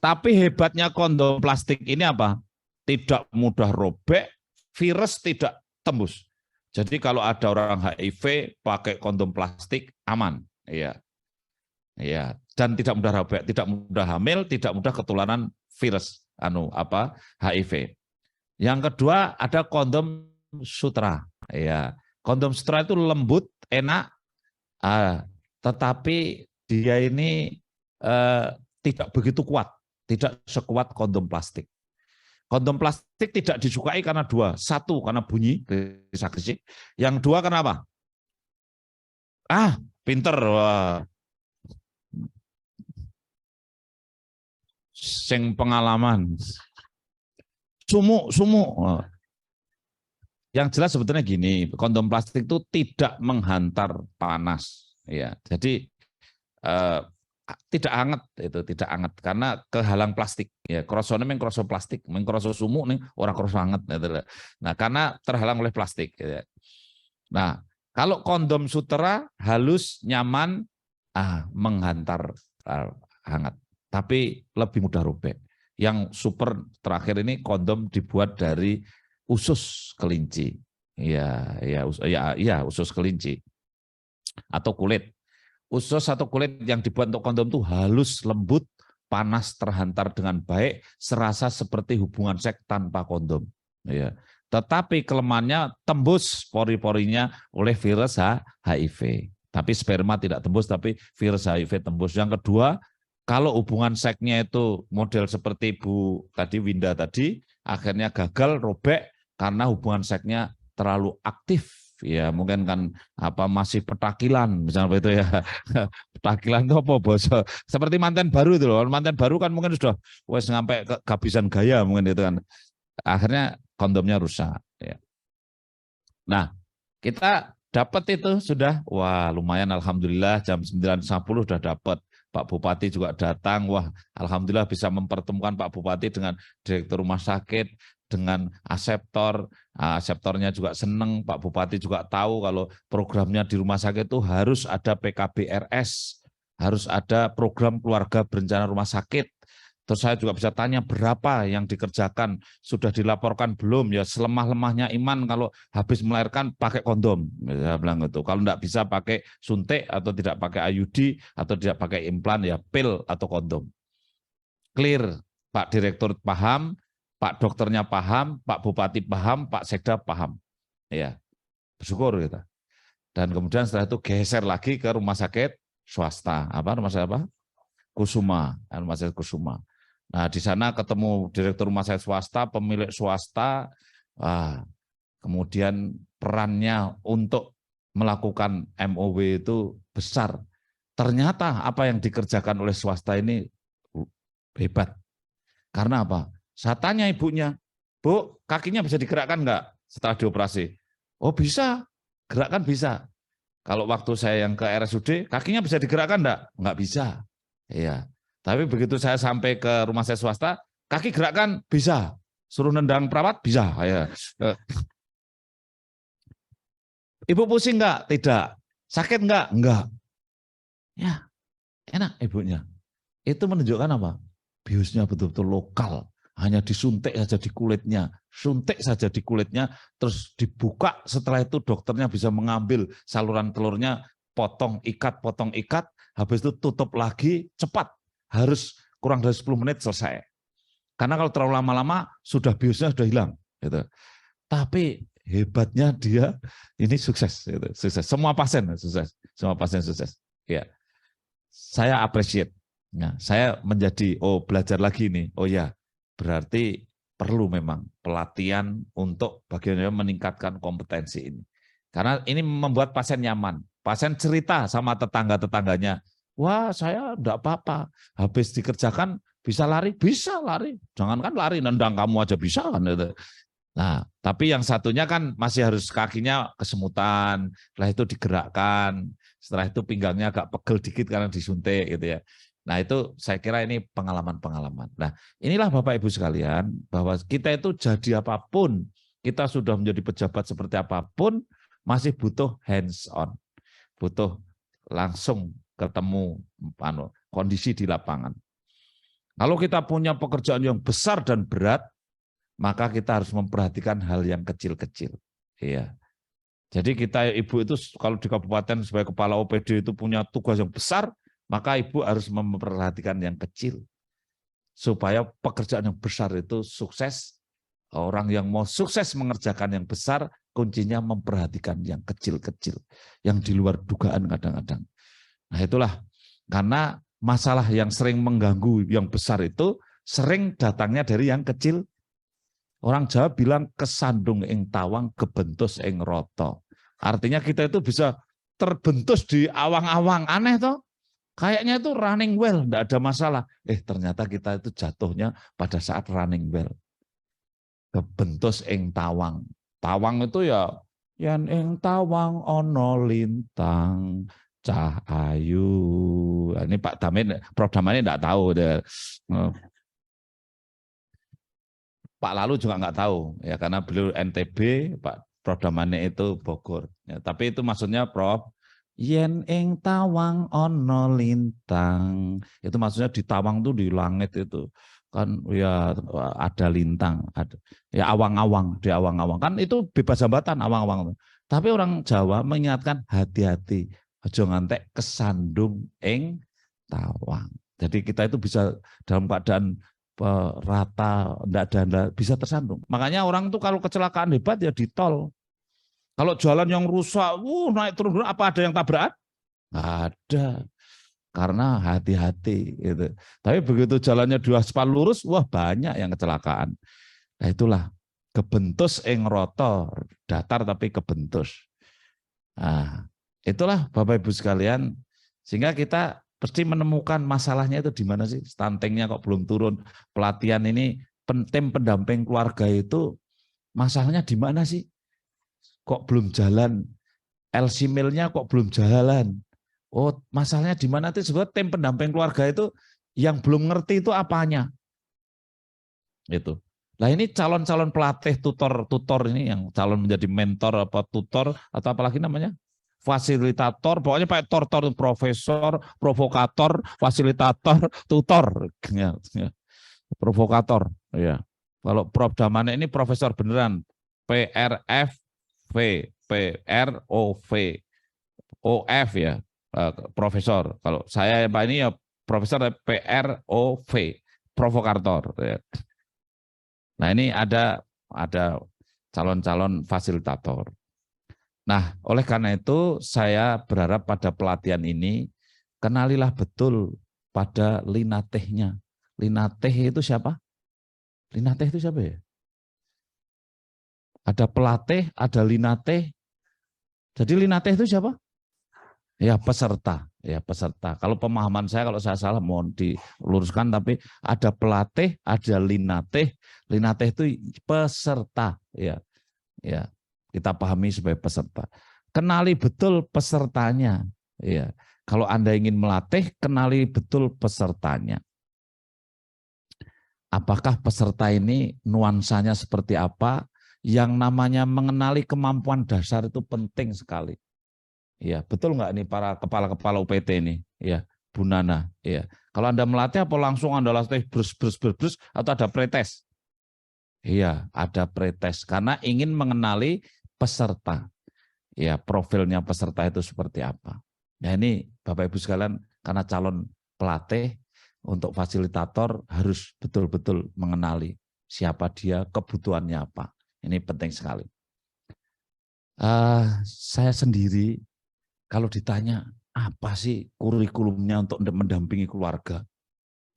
Tapi hebatnya kondom plastik ini apa? Tidak mudah robek, virus tidak tembus. Jadi kalau ada orang HIV pakai kondom plastik aman, ya, dan tidak mudah robek, tidak mudah hamil, tidak mudah ketularan virus HIV. Yang kedua ada kondom sutra, ya, kondom sutra itu lembut, enak, tetapi dia ini tidak begitu kuat, tidak sekuat kondom plastik. Kondom plastik tidak disukai karena 2. 1 karena bunyi, krisak-krisik. Yang 2 kenapa? Pinter. Wah. Sing pengalaman. Sumuk. Yang jelas sebetulnya gini, kondom plastik itu tidak menghantar panas. Ya, jadi tidak hangat, karena kehalang plastik ya, krosone mengkroso plastik, mengkroso sumuk ning ora kroso hangat gitu. Nah, karena terhalang oleh plastik ya. Nah, kalau kondom sutra halus, nyaman, menghantar hangat, tapi lebih mudah robek. Yang super terakhir ini kondom dibuat dari usus kelinci Iya, usus kelinci atau kulit. Usus atau kulit yang dibuat untuk kondom itu halus, lembut, panas, terhantar dengan baik, serasa seperti hubungan seks tanpa kondom. Ya. Tetapi kelemahannya tembus pori-porinya oleh virus HIV. Tapi sperma tidak tembus, tapi virus HIV tembus. Yang kedua, kalau hubungan seksnya itu model seperti Bu tadi, Winda tadi, akhirnya gagal, robek, karena hubungan seksnya terlalu aktif. Ya mungkin kan masih petakilan misalnya itu ya. Petakilan itu apa bos? Seperti mantan baru itu loh. Mantan baru kan mungkin sudah sampai kehabisan gaya mungkin itu kan. Akhirnya kondomnya rusak ya. Nah, kita dapat itu sudah lumayan alhamdulillah jam 9.10 sudah dapat. Pak Bupati juga datang, alhamdulillah bisa mempertemukan Pak Bupati dengan direktur rumah sakit, dengan aseptor, aseptornya juga senang, Pak Bupati juga tahu kalau programnya di rumah sakit itu harus ada PKBRS, harus ada program keluarga berencana rumah sakit. Terus saya juga bisa tanya berapa yang dikerjakan, sudah dilaporkan belum, ya selemah-lemahnya iman kalau habis melahirkan pakai kondom, saya bilang gitu. Kalau enggak bisa pakai suntik atau tidak pakai IUD atau tidak pakai implan, ya pil atau kondom. Clear, Pak Direktur paham, Pak Dokternya paham, Pak Bupati paham, Pak Sekda paham. Ya, bersyukur kita. Dan kemudian setelah itu geser lagi ke rumah sakit swasta, rumah sakit Kusuma, rumah sakit Kusuma. Nah, di sana ketemu direktur rumah sakit swasta, pemilik swasta, kemudian perannya untuk melakukan MOW itu besar. Ternyata apa yang dikerjakan oleh swasta ini hebat. Karena apa? Saya tanya ibunya, Bu, kakinya bisa digerakkan enggak setelah dioperasi? Oh bisa, gerakkan bisa. Kalau waktu saya yang ke RSUD, kakinya bisa digerakkan enggak? Enggak bisa. Iya. Tapi begitu saya sampai ke rumah sakit swasta, kaki gerakkan bisa, suruh nendang perawat bisa. Ya. Ibu pusing enggak? Tidak. Sakit enggak? Enggak. Ya, enak ibunya. Itu menunjukkan apa? Biusnya betul-betul lokal. Hanya disuntik saja di kulitnya, suntik saja di kulitnya, terus dibuka. Setelah itu dokternya bisa mengambil saluran telurnya, potong ikat, habis itu tutup lagi, cepat. Harus kurang dari 10 menit selesai. Karena kalau terlalu lama-lama sudah biusnya sudah hilang. Gitu. Tapi hebatnya dia ini sukses. Gitu. Sukses. Semua pasien sukses. Ya. Saya appreciate. Nah, saya menjadi belajar lagi nih. Oh ya, berarti perlu memang pelatihan untuk bagaimana meningkatkan kompetensi ini. Karena ini membuat pasien nyaman. Pasien cerita sama tetangga-tetangganya. Wah, saya enggak apa-apa. Habis dikerjakan bisa lari, Jangankan lari, nendang kamu aja bisa kan. Nah, tapi yang satunya kan masih harus kakinya kesemutan, setelah itu digerakkan, setelah itu pinggangnya agak pegel dikit karena disuntik gitu ya. Nah, itu saya kira ini pengalaman-pengalaman. Nah, inilah Bapak Ibu sekalian, bahwa kita itu jadi apapun, kita sudah menjadi pejabat seperti apapun, masih butuh hands on. Butuh langsung ketemu kondisi di lapangan. Kalau kita punya pekerjaan yang besar dan berat, maka kita harus memperhatikan hal yang kecil-kecil. Iya. Jadi kita ibu itu kalau di kabupaten sebagai kepala OPD itu punya tugas yang besar, maka ibu harus memperhatikan yang kecil. Supaya pekerjaan yang besar itu sukses. Orang yang mau sukses mengerjakan yang besar, kuncinya memperhatikan yang kecil-kecil. Yang di luar dugaan kadang-kadang. Nah itulah, karena masalah yang sering mengganggu yang besar itu sering datangnya dari yang kecil. Orang Jawa bilang kesandung ing tawang, kebentus ing roto. Artinya kita itu bisa terbentus di awang-awang, aneh toh. Kayaknya itu running well, enggak ada masalah. Ternyata kita itu jatuhnya pada saat running well. Kebentus ing tawang. Tawang itu ya yen ing tawang ono lintang cah ayu. Ini Pak Damin, Prof Damin enggak tahu. Pak Lalu juga enggak tahu ya, karena beliau NTB, Pak Prof Damane itu Bogor. Ya, tapi itu maksudnya Prof, yen ing tawang ono lintang. Itu maksudnya di tawang tuh di langit itu. kan ya ada lintang, ada ya awang-awang, di awang-awang kan itu bebas hambatan awang-awang. Tapi orang Jawa mengingatkan hati-hati, aja ngantek kesandung ing tawang. Jadi kita itu bisa dalam keadaan rata, enggak bisa tersandung. Makanya orang itu kalau kecelakaan hebat ya di tol. Kalau jalan yang rusak, naik turun apa ada yang tabrakan? Nggak ada. Karena hati-hati gitu. Tapi begitu jalannya di aspal lurus, wah banyak yang kecelakaan. Nah itulah kebentus ing roto, datar tapi kebentus. Nah, itulah Bapak Ibu sekalian, sehingga kita pasti menemukan masalahnya itu di mana sih? Stuntingnya kok belum turun, pelatihan ini tim pendamping keluarga itu masalahnya di mana sih? Kok belum jalan? LC Mill-nya kok belum jalan? Oh, masalahnya di mana itu? Sebab tim pendamping keluarga itu yang belum ngerti itu apanya. Itu. Nah ini calon-calon pelatih tutor ini yang calon menjadi mentor apa tutor atau apalagi namanya? Fasilitator, pokoknya pakai tor, profesor, provokator, fasilitator, tutor. Ya, ya. Provokator, ya. Kalau Prof Damane ini profesor beneran. PRFV, PROV, OF ya. Profesor. Kalau saya Pak ini ya profesor PROV, provokator. Ya. Nah ini ada calon-calon fasilitator. Nah oleh karena itu saya berharap pada pelatihan ini kenalilah betul pada linatehnya. Linateh itu siapa? Linateh itu siapa ya? Ada pelatih, ada linateh. Jadi linateh itu siapa? Ya peserta, ya peserta. Kalau pemahaman saya, kalau saya salah mohon diluruskan. Tapi ada pelatih, ada linateh. Linateh itu peserta, ya, ya. Kita pahami sebagai peserta. Kenali betul pesertanya, ya. Kalau Anda ingin melatih, kenali betul pesertanya. Apakah peserta ini nuansanya seperti apa? Yang namanya mengenali kemampuan dasar itu penting sekali. Ya, betul nggak nih para kepala-kepala UPT ini? Ya, Bu Nana. Ya. Kalau Anda melatih apa langsung Anda latih brus atau ada pretest? Iya, ada pretest karena ingin mengenali peserta. Ya, profilnya peserta itu seperti apa. Nah, ini Bapak Ibu sekalian karena calon pelatih untuk fasilitator harus betul-betul mengenali siapa dia, kebutuhannya apa. Ini penting sekali. Saya sendiri kalau ditanya apa sih kurikulumnya untuk mendampingi keluarga,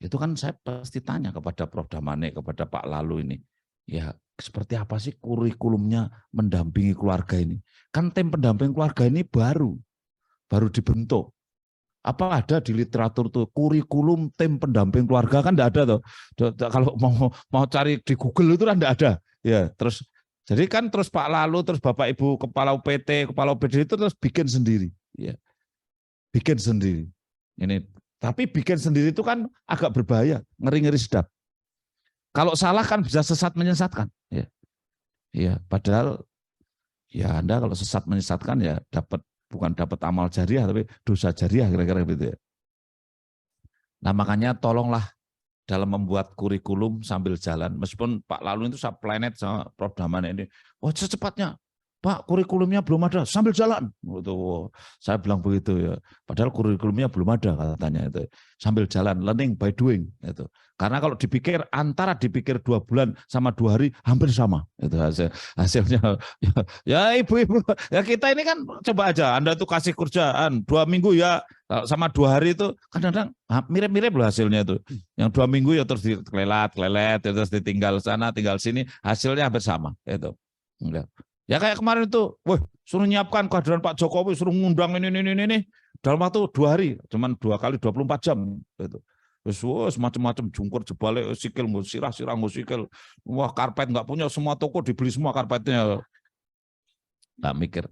itu kan saya pasti tanya kepada Prof Damane, kepada Pak Lalu ini. Ya seperti apa sih kurikulumnya mendampingi keluarga ini? Kan tim pendamping keluarga ini baru dibentuk. Apa ada di literatur tuh kurikulum tim pendamping keluarga? Kan enggak ada tuh. Kalau mau cari di Google itu kan enggak ada. Ya, terus jadi kan terus Pak Lalu, terus Bapak Ibu kepala UPT, kepala UPD itu terus bikin sendiri, ya. Bikin sendiri. Ini tapi bikin sendiri itu kan agak berbahaya, ngeri-ngeri sedap. Kalau salah kan bisa sesat menyesatkan, ya. Ya, padahal ya Anda kalau sesat menyesatkan ya bukan dapat amal jariah tapi dosa jariah kira-kira gitu ya. Nah, makanya tolonglah dalam membuat kurikulum sambil jalan. Meskipun Pak Lalu itu planet sama Prof Damane ini, wah secepatnya Pak kurikulumnya belum ada, sambil jalan. Gitu. Saya bilang begitu ya. Padahal kurikulumnya belum ada katanya itu. Sambil jalan, learning by doing. Itu. Karena kalau dipikir antara dipikir 2 bulan sama 2 hari hampir sama. Itu hasilnya. Ya ibu-ibu, ya kita ini kan coba aja. Anda tuh kasih kerjaan 2 minggu ya sama 2 hari itu kadang-kadang mirip-mirip loh hasilnya itu. Yang 2 minggu ya terus dikelelat, terus ditinggal sana, tinggal sini, hasilnya hampir sama. Itu. Enggak. Ya kayak kemarin itu, suruh nyiapkan kehadiran Pak Jokowi, suruh ngundang ini dalam waktu 2 hari, cuman 2 kali 24 jam gitu. Terus macam-macam jungkur jebale sikil sirah sikil. Wah, karpet nggak punya, semua toko dibeli semua karpetnya. Nggak mikir.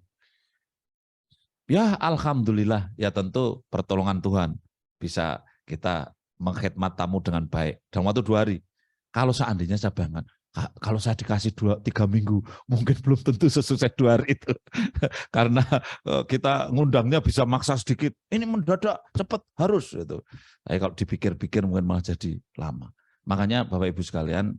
Ya alhamdulillah, ya tentu pertolongan Tuhan bisa kita mengkhidmat tamu dengan baik dalam waktu 2 hari. Kalau seandainya saya bayangkan, kalau saya dikasih 2-3 minggu, mungkin belum tentu sesukses 2 hari itu. Karena kita ngundangnya bisa maksa sedikit. Ini mendadak, cepat, harus. Gitu. Tapi kalau dipikir-pikir mungkin malah jadi lama. Makanya Bapak Ibu sekalian,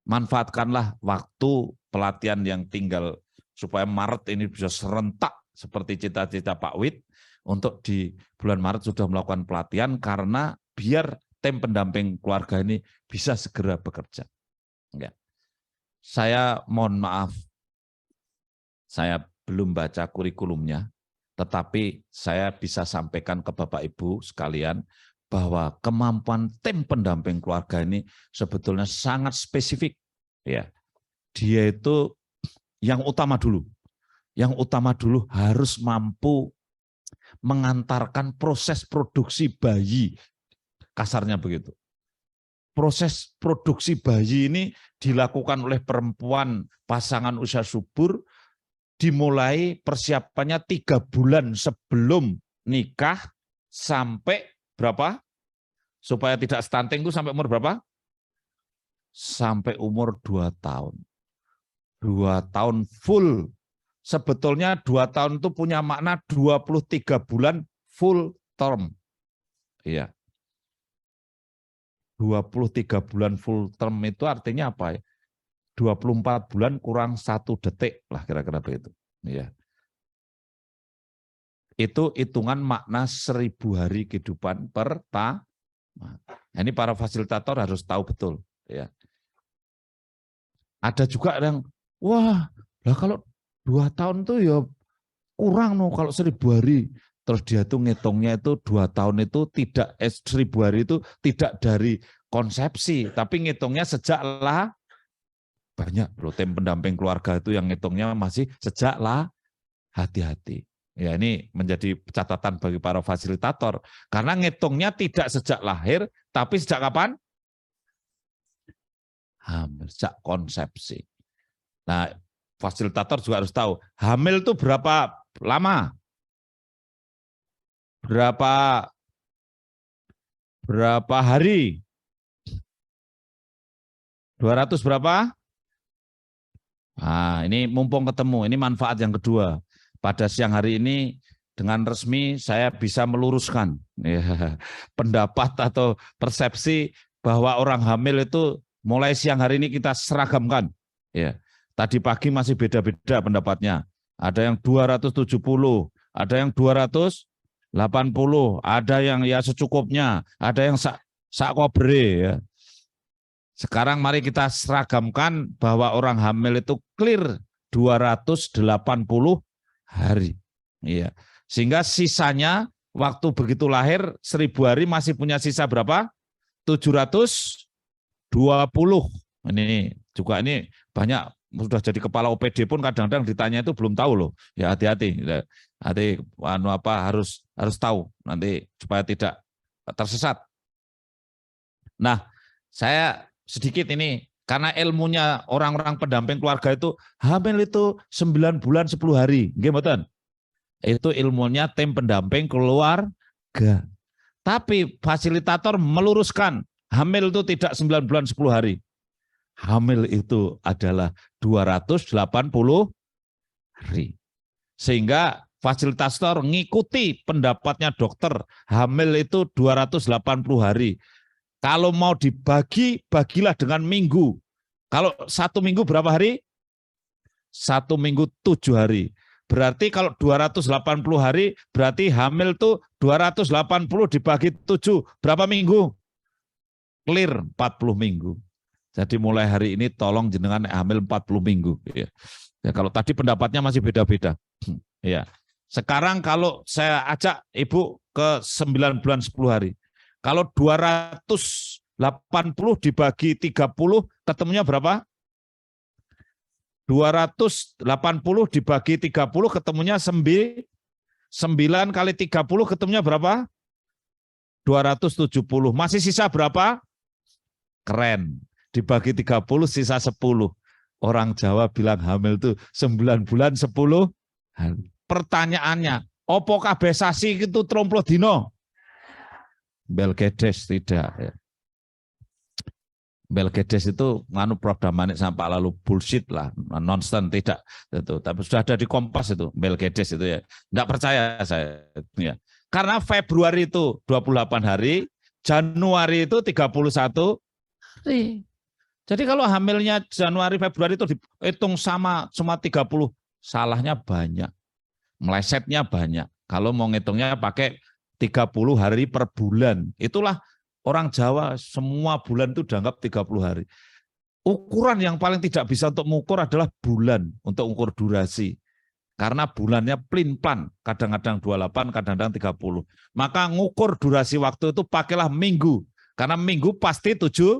manfaatkanlah waktu pelatihan yang tinggal supaya Maret ini bisa serentak seperti cita-cita Pak Wid, untuk di bulan Maret sudah melakukan pelatihan, karena biar tim pendamping keluarga ini bisa segera bekerja. Ya. Saya mohon maaf, saya belum baca kurikulumnya, tetapi saya bisa sampaikan ke Bapak Ibu sekalian bahwa kemampuan tim pendamping keluarga ini sebetulnya sangat spesifik. Ya, dia itu yang utama dulu harus mampu mengantarkan proses produksi bayi, kasarnya begitu. Proses produksi bayi ini dilakukan oleh perempuan pasangan usia subur, dimulai persiapannya 3 bulan sebelum nikah sampai berapa? Supaya tidak stunting itu sampai umur berapa? Sampai umur 2 tahun. 2 tahun full. Sebetulnya 2 tahun itu punya makna 23 bulan full term. Iya. 23 bulan full term itu artinya apa ya? 24 bulan kurang 1 detik lah kira-kira begitu. Iya. Itu hitungan makna 1000 hari kehidupan pertama. Nah, ini para fasilitator harus tahu betul. Ya. Ada juga yang, wah, lah kalau 2 tahun tuh ya kurang no kalau 1000 hari. Terus dia tuh ngitungnya itu 2 tahun itu tidak 1000 hari itu tidak dari konsepsi, tapi ngitungnya sejak lah. Banyak loh tim pendamping keluarga itu yang ngitungnya masih sejak lah. Hati-hati. Ya, ini menjadi catatan bagi para fasilitator. Karena ngitungnya tidak sejak lahir, tapi sejak kapan? Hamil, sejak konsepsi. Nah, fasilitator juga harus tahu, hamil itu berapa lama? Berapa hari? 200 berapa? Nah, ini mumpung ketemu, ini manfaat yang kedua. Pada siang hari ini dengan resmi saya bisa meluruskan ya, pendapat atau persepsi bahwa orang hamil itu mulai siang hari ini kita seragamkan. Ya, tadi pagi masih beda-beda pendapatnya. Ada yang 270, ada yang 280, ada yang ya secukupnya, ada yang sak kobre ya. Sekarang mari kita seragamkan bahwa orang hamil itu clear 280 hari. Iya. Sehingga sisanya waktu begitu lahir 1000 hari masih punya sisa berapa? 720. Ini juga ini banyak sudah jadi kepala OPD pun kadang-kadang ditanya itu belum tahu loh. Ya hati-hati. Hati harus tahu nanti supaya tidak tersesat. Nah, saya sedikit ini karena ilmunya orang-orang pendamping keluarga itu hamil itu 9 bulan 10 hari. Nggih mboten? Itu ilmunya tim pendamping keluarga. Tapi fasilitator meluruskan, hamil itu tidak 9 bulan 10 hari. Hamil itu adalah 280 hari. Sehingga fasilitator ngikuti pendapatnya dokter, hamil itu 280 hari. Kalau mau dibagi, bagilah dengan minggu. Kalau 1 minggu berapa hari? 1 minggu 7 hari. Berarti kalau 280 hari, berarti hamil tuh 280 dibagi 7. Berapa minggu? Clear 40 minggu. Jadi mulai hari ini tolong jenengan hamil 40 minggu. Ya, kalau tadi pendapatnya masih beda-beda. Ya. Sekarang kalau saya ajak ibu ke 9 bulan 10 hari. Kalau 280 dibagi 30, ketemunya berapa? 280 dibagi 30, ketemunya 9 kali 30, ketemunya berapa? 270. Masih sisa berapa? Keren. Dibagi 30, sisa 10. Orang Jawa bilang hamil itu 9 bulan 10 hari. Pertanyaannya, opo kabeh sasi itu 30 dino? Belgedes tidak ya. Belgedes itu nganu Prof Damanik sampai lalu bullshit lah, nonsense tidak itu. Tapi sudah ada di Kompas itu Belgedes itu ya. Enggak percaya saya ya. Karena Februari itu 28 hari, Januari itu 31 Jadi kalau hamilnya Januari, Februari itu dihitung sama cuma 30, salahnya banyak. Melesetnya banyak. Kalau mau ngitungnya pakai 30 hari per bulan. Itulah orang Jawa semua bulan itu dianggap 30 hari. Ukuran yang paling tidak bisa untuk mengukur adalah bulan untuk ukur durasi. Karena bulannya plin-plan, kadang-kadang 28, kadang-kadang 30. Maka ngukur durasi waktu itu pakailah minggu. Karena minggu pasti 7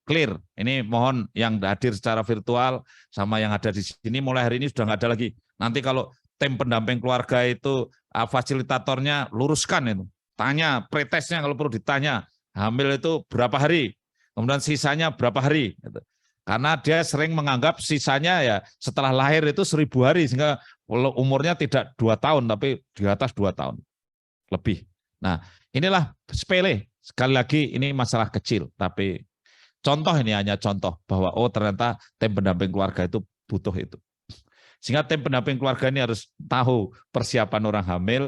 clear. Ini mohon yang hadir secara virtual sama yang ada di sini mulai hari ini sudah nggak ada lagi. Nanti kalau tim pendamping keluarga itu fasilitatornya luruskan itu. Tanya pretesnya kalau perlu ditanya. Hamil itu berapa hari? Kemudian sisanya berapa hari? Karena dia sering menganggap sisanya ya setelah lahir itu 1000 hari sehingga umurnya tidak 2 tahun tapi di atas 2 tahun lebih. Nah, inilah sepele. Sekali lagi ini masalah kecil tapi contoh ini hanya contoh bahwa oh ternyata tim pendamping keluarga itu butuh itu. Sehingga tim pendamping keluarga ini harus tahu persiapan orang hamil,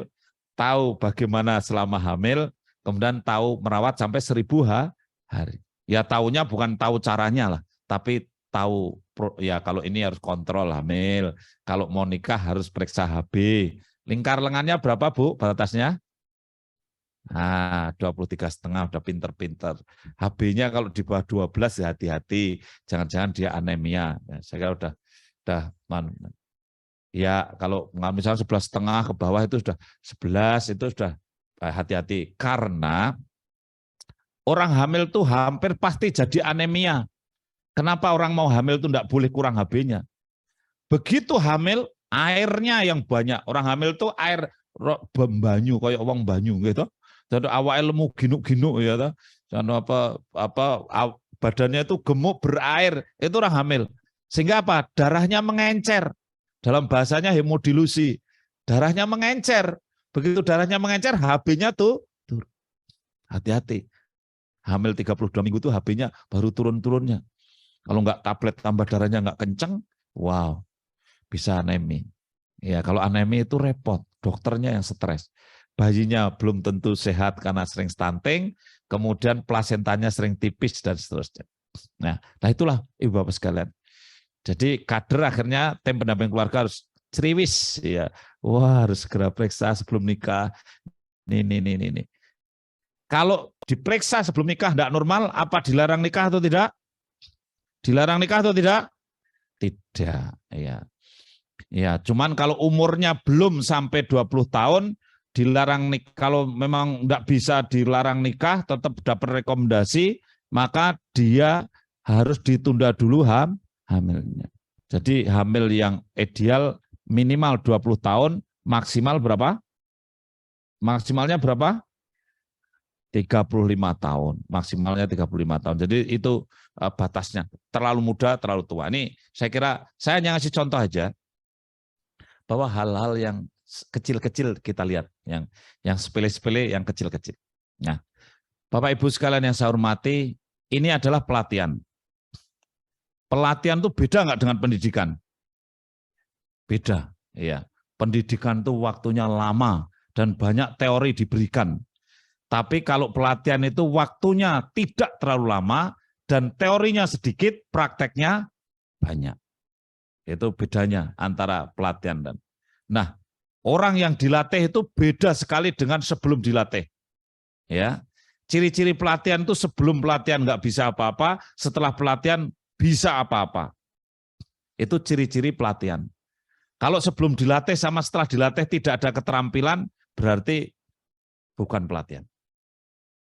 tahu bagaimana selama hamil, kemudian tahu merawat sampai 1000 hari. Ya tahunya bukan tahu caranya lah, tapi tahu ya kalau ini harus kontrol hamil, kalau mau nikah harus periksa HB. Lingkar lengannya berapa Bu batasnya? Nah, 23,5 udah pinter-pinter. HB-nya kalau di bawah 12 ya hati-hati, jangan-jangan dia anemia. Ya, saya kira udah ya kalau misalnya 11,5 ke bawah itu sudah 11 itu sudah hati-hati karena orang hamil tuh hampir pasti jadi anemia. Kenapa orang mau hamil itu tidak boleh kurang HB-nya? Begitu hamil, airnya yang banyak. Orang hamil tuh air banyu, kayak wong banyu gitu. Jadi awalnya lemu ginuk-ginuk ya, dan badannya itu gemuk berair. Itu orang hamil. Sehingga apa? Darahnya mengencer. Dalam bahasanya hemodilusi. Darahnya mengencer. Begitu darahnya mengencer, HB-nya tuh turun. Hati-hati. Hamil 32 minggu itu HB-nya baru turun-turunnya. Kalau nggak tablet tambah darahnya nggak kenceng, wow, bisa anemi. Ya, kalau anemi itu repot, dokternya yang stres. Bayinya belum tentu sehat karena sering stunting, kemudian plasentanya sering tipis dan seterusnya. Nah itulah Ibu Bapak sekalian. Jadi kader akhirnya tim pendamping keluarga harus ceriwis, ya. Wah, harus segera periksa sebelum nikah. Ini. Kalau diperiksa sebelum nikah tidak normal, apa dilarang nikah atau tidak? Dilarang nikah atau tidak? Tidak, ya. Ya, cuman kalau umurnya belum sampai 20 tahun, dilarang nikah. Kalau memang tidak bisa dilarang nikah, tetap dapat rekomendasi, maka dia harus ditunda dulu hamilnya. Jadi hamil yang ideal minimal 20 tahun, maksimal berapa? Maksimalnya berapa? 35 tahun, maksimalnya 35 tahun. Jadi itu batasnya. Terlalu muda, terlalu tua. Ini saya kira saya hanya ngasih contoh aja bahwa hal-hal yang kecil-kecil kita lihat, yang sepele-sepele, yang kecil-kecil. Nah, Bapak Ibu sekalian yang saya hormati, ini adalah pelatihan. Pelatihan itu beda nggak dengan pendidikan? Beda, ya. Pendidikan itu waktunya lama dan banyak teori diberikan. Tapi kalau pelatihan itu waktunya tidak terlalu lama dan teorinya sedikit, prakteknya banyak. Itu bedanya antara pelatihan dan. Nah, orang yang dilatih itu beda sekali dengan sebelum dilatih. Ya, ciri-ciri pelatihan itu sebelum pelatihan nggak bisa apa-apa, setelah pelatihan bisa apa-apa. Itu ciri-ciri pelatihan. Kalau sebelum dilatih sama setelah dilatih tidak ada keterampilan, berarti bukan pelatihan.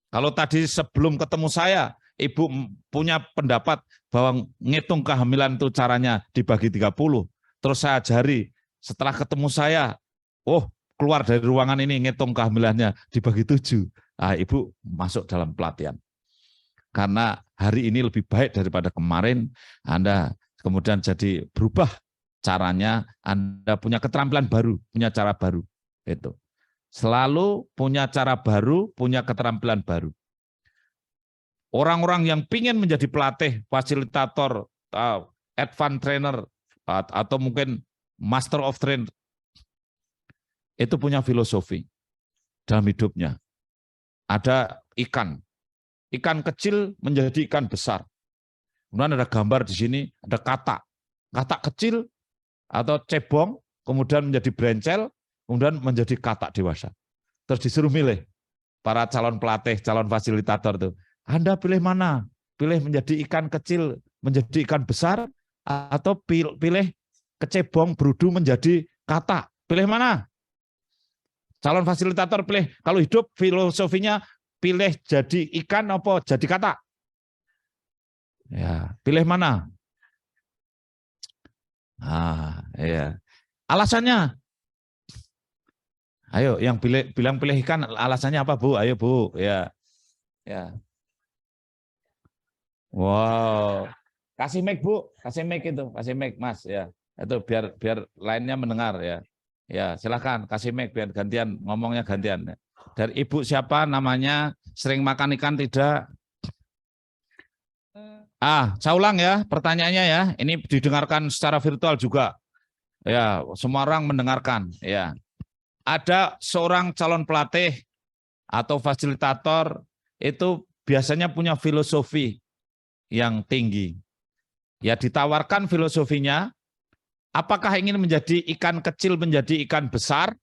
Kalau tadi sebelum ketemu saya, Ibu punya pendapat bahwa ngitung kehamilan itu caranya dibagi 30, terus saya ajari, setelah ketemu saya, oh keluar dari ruangan ini ngitung kehamilannya dibagi 7. Nah, Ibu masuk dalam pelatihan. Karena hari ini lebih baik daripada kemarin, Anda kemudian jadi berubah caranya, Anda punya keterampilan baru, punya cara baru. Itu. Selalu punya cara baru, punya keterampilan baru. Orang-orang yang ingin menjadi pelatih, fasilitator, advance trainer, atau mungkin master of trainer, itu punya filosofi dalam hidupnya. Ada ikan, ikan kecil menjadi ikan besar. Kemudian ada gambar di sini, ada katak. Katak kecil atau cebong, kemudian menjadi brencel, kemudian menjadi katak dewasa. Terus disuruh milih para calon pelatih, calon fasilitator itu. Anda pilih mana? Pilih menjadi ikan kecil menjadi ikan besar, atau pilih kecebong berudu menjadi katak. Pilih mana? Calon fasilitator pilih, kalau hidup filosofinya pilih jadi ikan apa jadi katak? Ya, pilih mana? Ya. Alasannya? Ayo, yang bilang pilih ikan, alasannya apa, Bu? Ayo, Bu. Ya. Ya. Wow. Kasih mic, Bu. Kasih mic itu, kasih mic, Mas, ya. Itu biar lainnya mendengar ya. Ya, silakan kasih mic biar gantian ngomongnya gantian. Dari Ibu siapa namanya? Sering makan ikan tidak? Saya ulang ya pertanyaannya ya. Ini didengarkan secara virtual juga. Ya, semua orang mendengarkan ya. Ada seorang calon pelatih atau fasilitator itu biasanya punya filosofi yang tinggi. Ya, ditawarkan filosofinya, apakah ingin menjadi ikan kecil menjadi ikan besar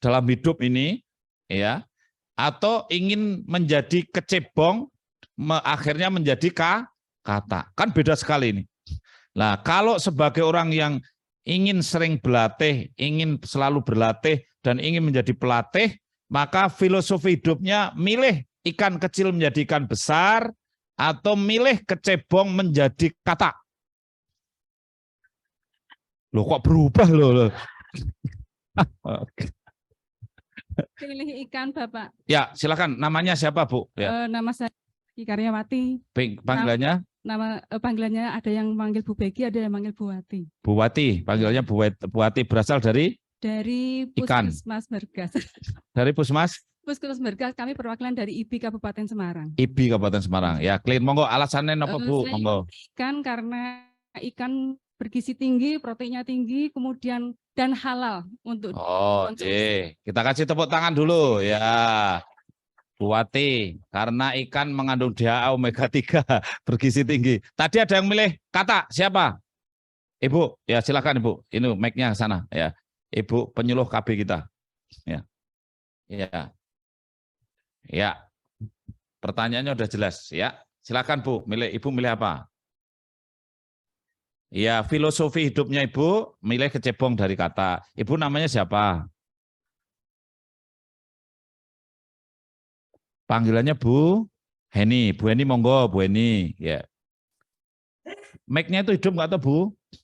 dalam hidup ini ya, atau ingin menjadi kecebong akhirnya menjadi katak. Kan beda sekali ini. Nah, kalau sebagai orang yang ingin sering berlatih, ingin selalu berlatih dan ingin menjadi pelatih, maka filosofi hidupnya milih ikan kecil menjadi ikan besar atau milih kecebong menjadi katak. Loh kok berubah loh. Pilih ikan, Bapak. Ya, silakan. Namanya siapa, Bu? Ya. Nama saya Karyawati. Panggilannya? Panggilannya ada yang manggil Bu Begi, ada yang manggil Bu Wati. Bu Wati, panggilannya Bu Wati, berasal dari? Dari ikan. Puskesmas Bergas. Dari Puskesmas? Puskesmas Bergas, kami perwakilan dari IBI Kabupaten Semarang. IBI Kabupaten Semarang. Ya, clear. Monggo alasannya apa, Bu? Monggo. Ikan karena ikan bergizi tinggi, proteinnya tinggi, kemudian dan halal untuk konsumsi. Kita kasih tepuk tangan dulu ya. Bu Wati, karena ikan mengandung DHA omega 3 bergizi tinggi. Tadi ada yang milih katak, siapa? Ibu, ya silakan Ibu. Ini mic-nya sana ya. Ibu penyuluh KB kita. Ya. Ya. Ya. Pertanyaannya udah jelas ya. Silakan Bu, Ibu milih apa? Ya, filosofi hidupnya Ibu milih kecebong dari katak. Ibu namanya siapa? Panggilannya Bu Heni. Bu Heni monggo, Bu Heni. Ya. Mic-nya itu hidup nggak tahu Bu?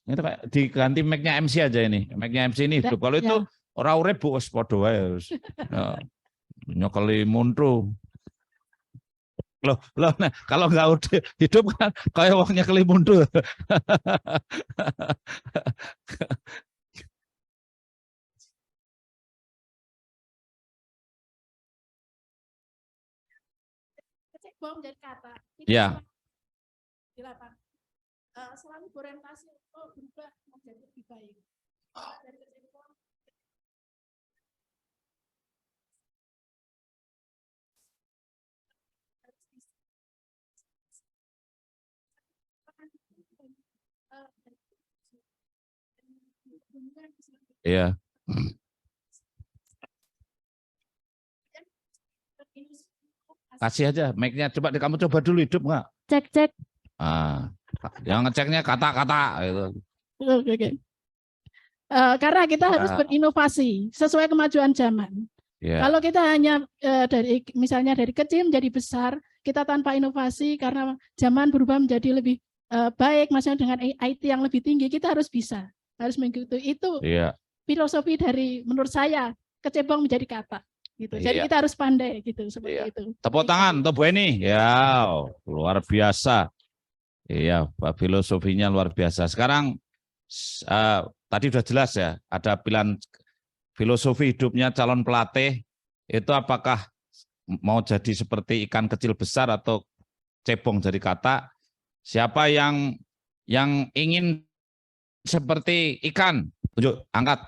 Itu kayak diganti mic-nya MC aja ini. Mic-nya MC ini hidup. Kalau itu ora urip Bu wis padha wae. Nyokeli muntu. Loh, nah, kalau nggak udah hidup kan kayak wongnya kelimundu. Kecebong menjadi kata. Ya. Selalu berorientasi untuk berubah menjadi lebih baik. Dari kecebong Iya. Kasih aja mic-nya, coba kamu coba dulu hidup nggak? Cek. Yang ngeceknya kata-kata gitu. Oke. Karena kita harus berinovasi sesuai kemajuan zaman. Yeah. Kalau kita hanya misalnya dari kecil menjadi besar, kita tanpa inovasi karena zaman berubah menjadi lebih baik, maksudnya dengan IT yang lebih tinggi, kita harus mengikuti itu. Yeah. Filosofi dari menurut saya kecebong menjadi kata. Gitu. Jadi kita harus pandai gitu seperti itu. Tepuk tangan untuk Bu Eni. Ya, luar biasa. Iya, filosofinya luar biasa. Sekarang tadi sudah jelas ya, ada pilihan filosofi hidupnya calon pelatih itu apakah mau jadi seperti ikan kecil besar atau cebong jadi katak. Siapa yang ingin seperti ikan? Tunjuk, angkat.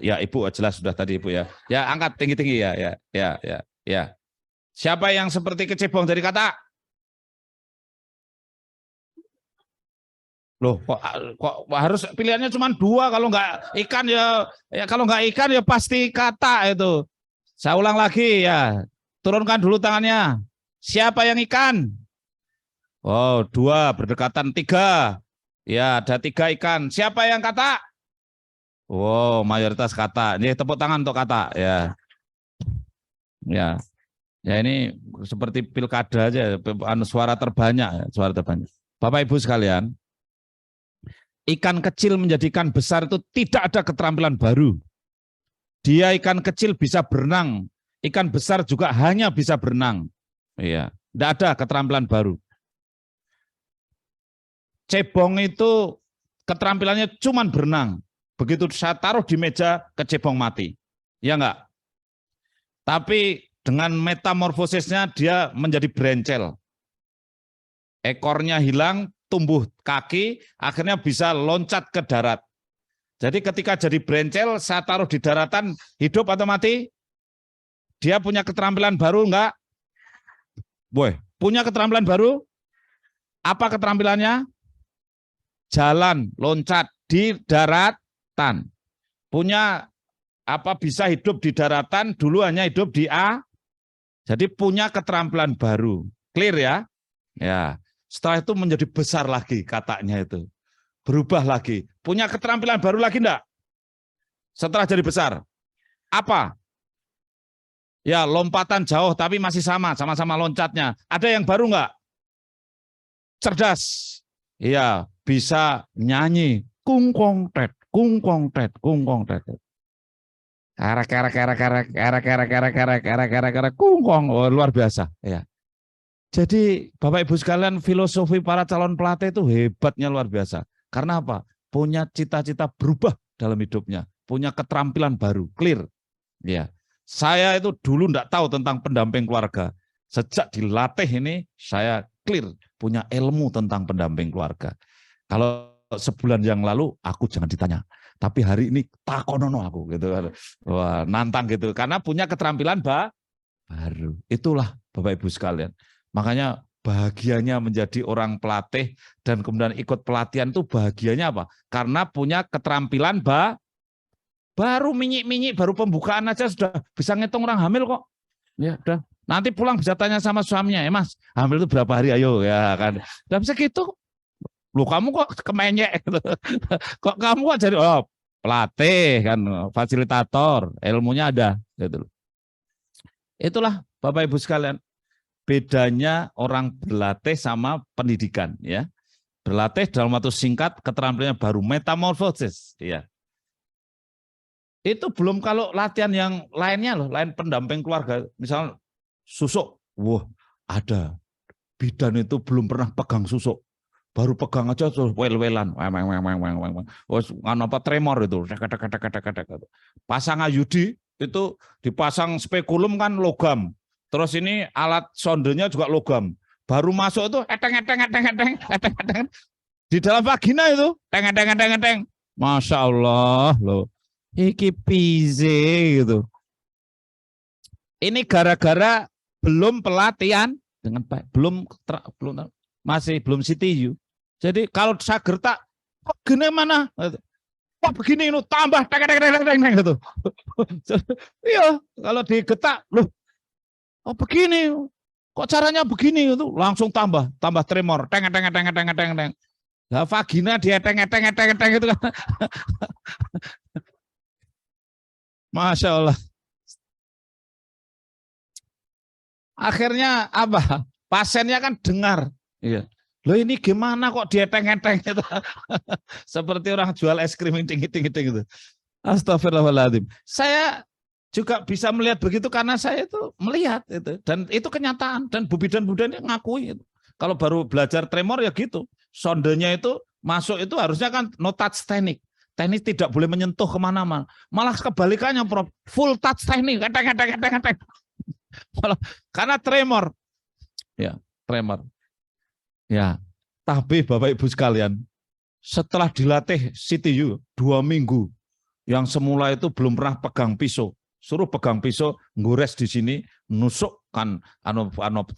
Ya Ibu jelas sudah tadi Ibu ya. Ya angkat tinggi-tinggi ya. Siapa yang seperti kecebong dari kata? Loh, kok harus pilihannya cuma 2, kalau nggak ikan ya kalau nggak ikan ya pasti kata itu. Saya ulang lagi ya. Turunkan dulu tangannya. Siapa yang ikan? Oh, 2 berdekatan 3. Ya, ada 3 ikan. Siapa yang kata? Wow, mayoritas kata. Ini tepuk tangan untuk kata ya. Ya. Ya ini seperti pilkada aja, suara terbanyak, suara terbanyak. Bapak Ibu sekalian, ikan kecil menjadi ikan besar itu tidak ada keterampilan baru. Dia ikan kecil bisa berenang, ikan besar juga hanya bisa berenang. Iya, tidak ada keterampilan baru. Cebong itu keterampilannya cuma berenang. Begitu saya taruh di meja, kecebong mati. Ya enggak? Tapi dengan metamorfosisnya dia menjadi berencel. Ekornya hilang, tumbuh kaki, akhirnya bisa loncat ke darat. Jadi ketika jadi berencel, saya taruh di daratan, hidup atau mati? Dia punya keterampilan baru enggak? Boy, punya keterampilan baru? Apa keterampilannya? Jalan, loncat di daratan. Punya apa bisa hidup di daratan, dulu hanya hidup di A. Jadi punya keterampilan baru. Clear ya? Ya. Setelah itu menjadi besar lagi katanya itu. Berubah lagi. Punya keterampilan baru lagi enggak? Setelah jadi besar. Apa? Ya, lompatan jauh tapi masih sama-sama loncatnya. Ada yang baru enggak? Cerdas. Iya, bisa nyanyi. Kungkong tet, kungkong tet, kungkong tet. Kungkong, oh, luar biasa ya. Jadi Bapak Ibu sekalian, filosofi para calon pelatih itu hebatnya luar biasa. Karena apa? Punya cita-cita berubah dalam hidupnya, punya keterampilan baru, clear. Ya. Saya itu dulu enggak tahu tentang pendamping keluarga. Sejak dilatih ini saya clear, punya ilmu tentang pendamping keluarga. Kalau sebulan yang lalu aku jangan ditanya. Tapi hari ini takonono aku gitu. Wah, nantang gitu karena punya keterampilan baru. Itulah Bapak Ibu sekalian. Makanya bahagianya menjadi orang pelatih dan kemudian ikut pelatihan itu bahagianya apa? Karena punya keterampilan baru minyik-minyik, baru pembukaan aja sudah bisa ngitung orang hamil kok. Ya, udah. Nanti pulang bisa tanya sama suaminya, Mas, hamil itu berapa hari? Ayo ya kan. Udah bisa gitu. Loh kamu kok kemenyek gitu. Kok kamu kok jadi pelatih kan, fasilitator, ilmunya ada gitu. Itulah Bapak Ibu sekalian, bedanya orang berlatih sama pendidikan ya. Berlatih dalam waktu singkat, keterampilannya baru, metamorfosis ya. Itu belum kalau latihan yang lainnya loh, lain pendamping keluarga, misalnya susuk, wah ada bidan itu belum pernah pegang susuk. Baru pegang aja terus wel-welan, apa tremor itu, pasang ayudi itu dipasang spekulum kan logam, terus ini alat sondenya juga logam, baru masuk itu eteng, di dalam vagina itu, eteng, masya Allah loh, iki pize gitu. Ini gara-gara belum pelatihan dengan baik, belum masih belum CTU. Jadi kalau saya gertak, kok gini mana? Kok begini itu tambah teng gitu. Iya, kalau digetak, loh, oh begini, kok caranya begini itu langsung tambah tremor, teng. Lah vagina dia teng itu kan. Masya Allah. Akhirnya apa? Pasiennya kan dengar, iya. Loh ini gimana kok dia teng-teng gitu. Seperti orang jual es krim ting-ting gitu. Astagfirullahaladzim. Saya juga bisa melihat begitu karena saya itu melihat itu, dan itu kenyataan, dan Bu Bidan ngakui itu. Kalau baru belajar tremor ya gitu. Sondenya itu masuk itu harusnya kan no touch teknik. Teknik tidak boleh menyentuh kemana-mana. Malah kebalikannya Prof. Full touch teknik. Teng. Karena tremor. Ya, tremor. Ya, tapi Bapak Ibu sekalian, setelah dilatih CTU 2 minggu, yang semula itu belum pernah pegang pisau, suruh pegang pisau, ngures di sini, nusukkan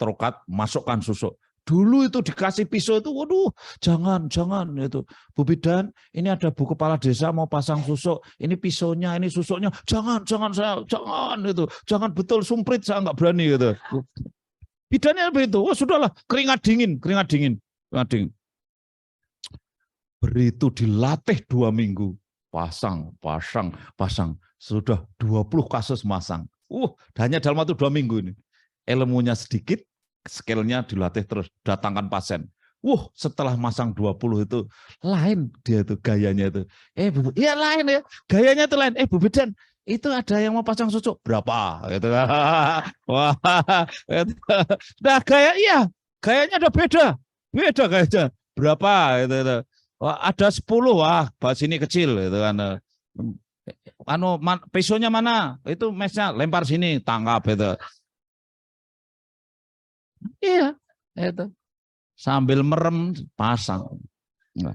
trokat, masukkan susuk. Dulu itu dikasih pisau itu, waduh, jangan itu. Bu Bidan, ini ada Bu Kepala Desa mau pasang susuk, ini pisaunya, ini susuknya, jangan itu, jangan betul sumprit, saya nggak berani gitu. Bidannya begitu, oh sudahlah, keringat dingin. Begitu dilatih 2 minggu, pasang, sudah 20 kasus masang. Hanya dalam waktu 2 minggu ini, ilmunya sedikit. Skillnya dilatih terus, datangkan pasien. Setelah masang 20 itu lain dia itu gayanya itu. Iya lain ya, gayanya itu lain. Bu Bidan, itu ada yang mau pasang susuk berapa? Gitu. Wah, nah gayanya ada beda gayanya. Berapa? Gitu. Wah, ada 10, bahas ini kecil gitu kan. Pisaunya mana? Itu mesnya lempar sini, tangkap itu. Iya, itu sambil merem pasang. Nah,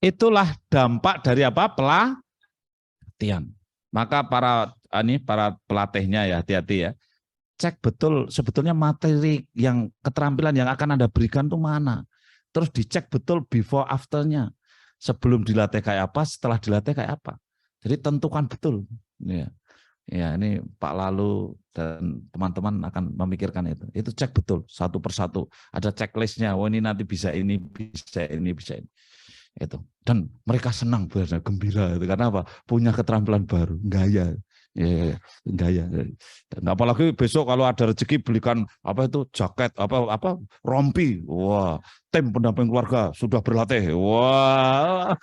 itulah dampak dari apa? Pelatihan. Maka para pelatihnya ya hati-hati ya. Cek betul sebetulnya materi yang keterampilan yang akan Anda berikan itu mana. Terus dicek betul before afternya. Sebelum dilatih kayak apa, setelah dilatih kayak apa. Jadi tentukan betul. Ya, ini Pak Lalu dan teman-teman akan memikirkan itu. Itu cek betul satu persatu. Ada checklistnya. Ini nanti bisa ini. Itu. Dan mereka senang, gembira. Itu. Karena apa? Punya keterampilan baru, gaya. Gaya. Dan apalagi besok kalau ada rezeki belikan jaket, rompi. Wah, tim pendamping keluarga sudah berlatih. Wah.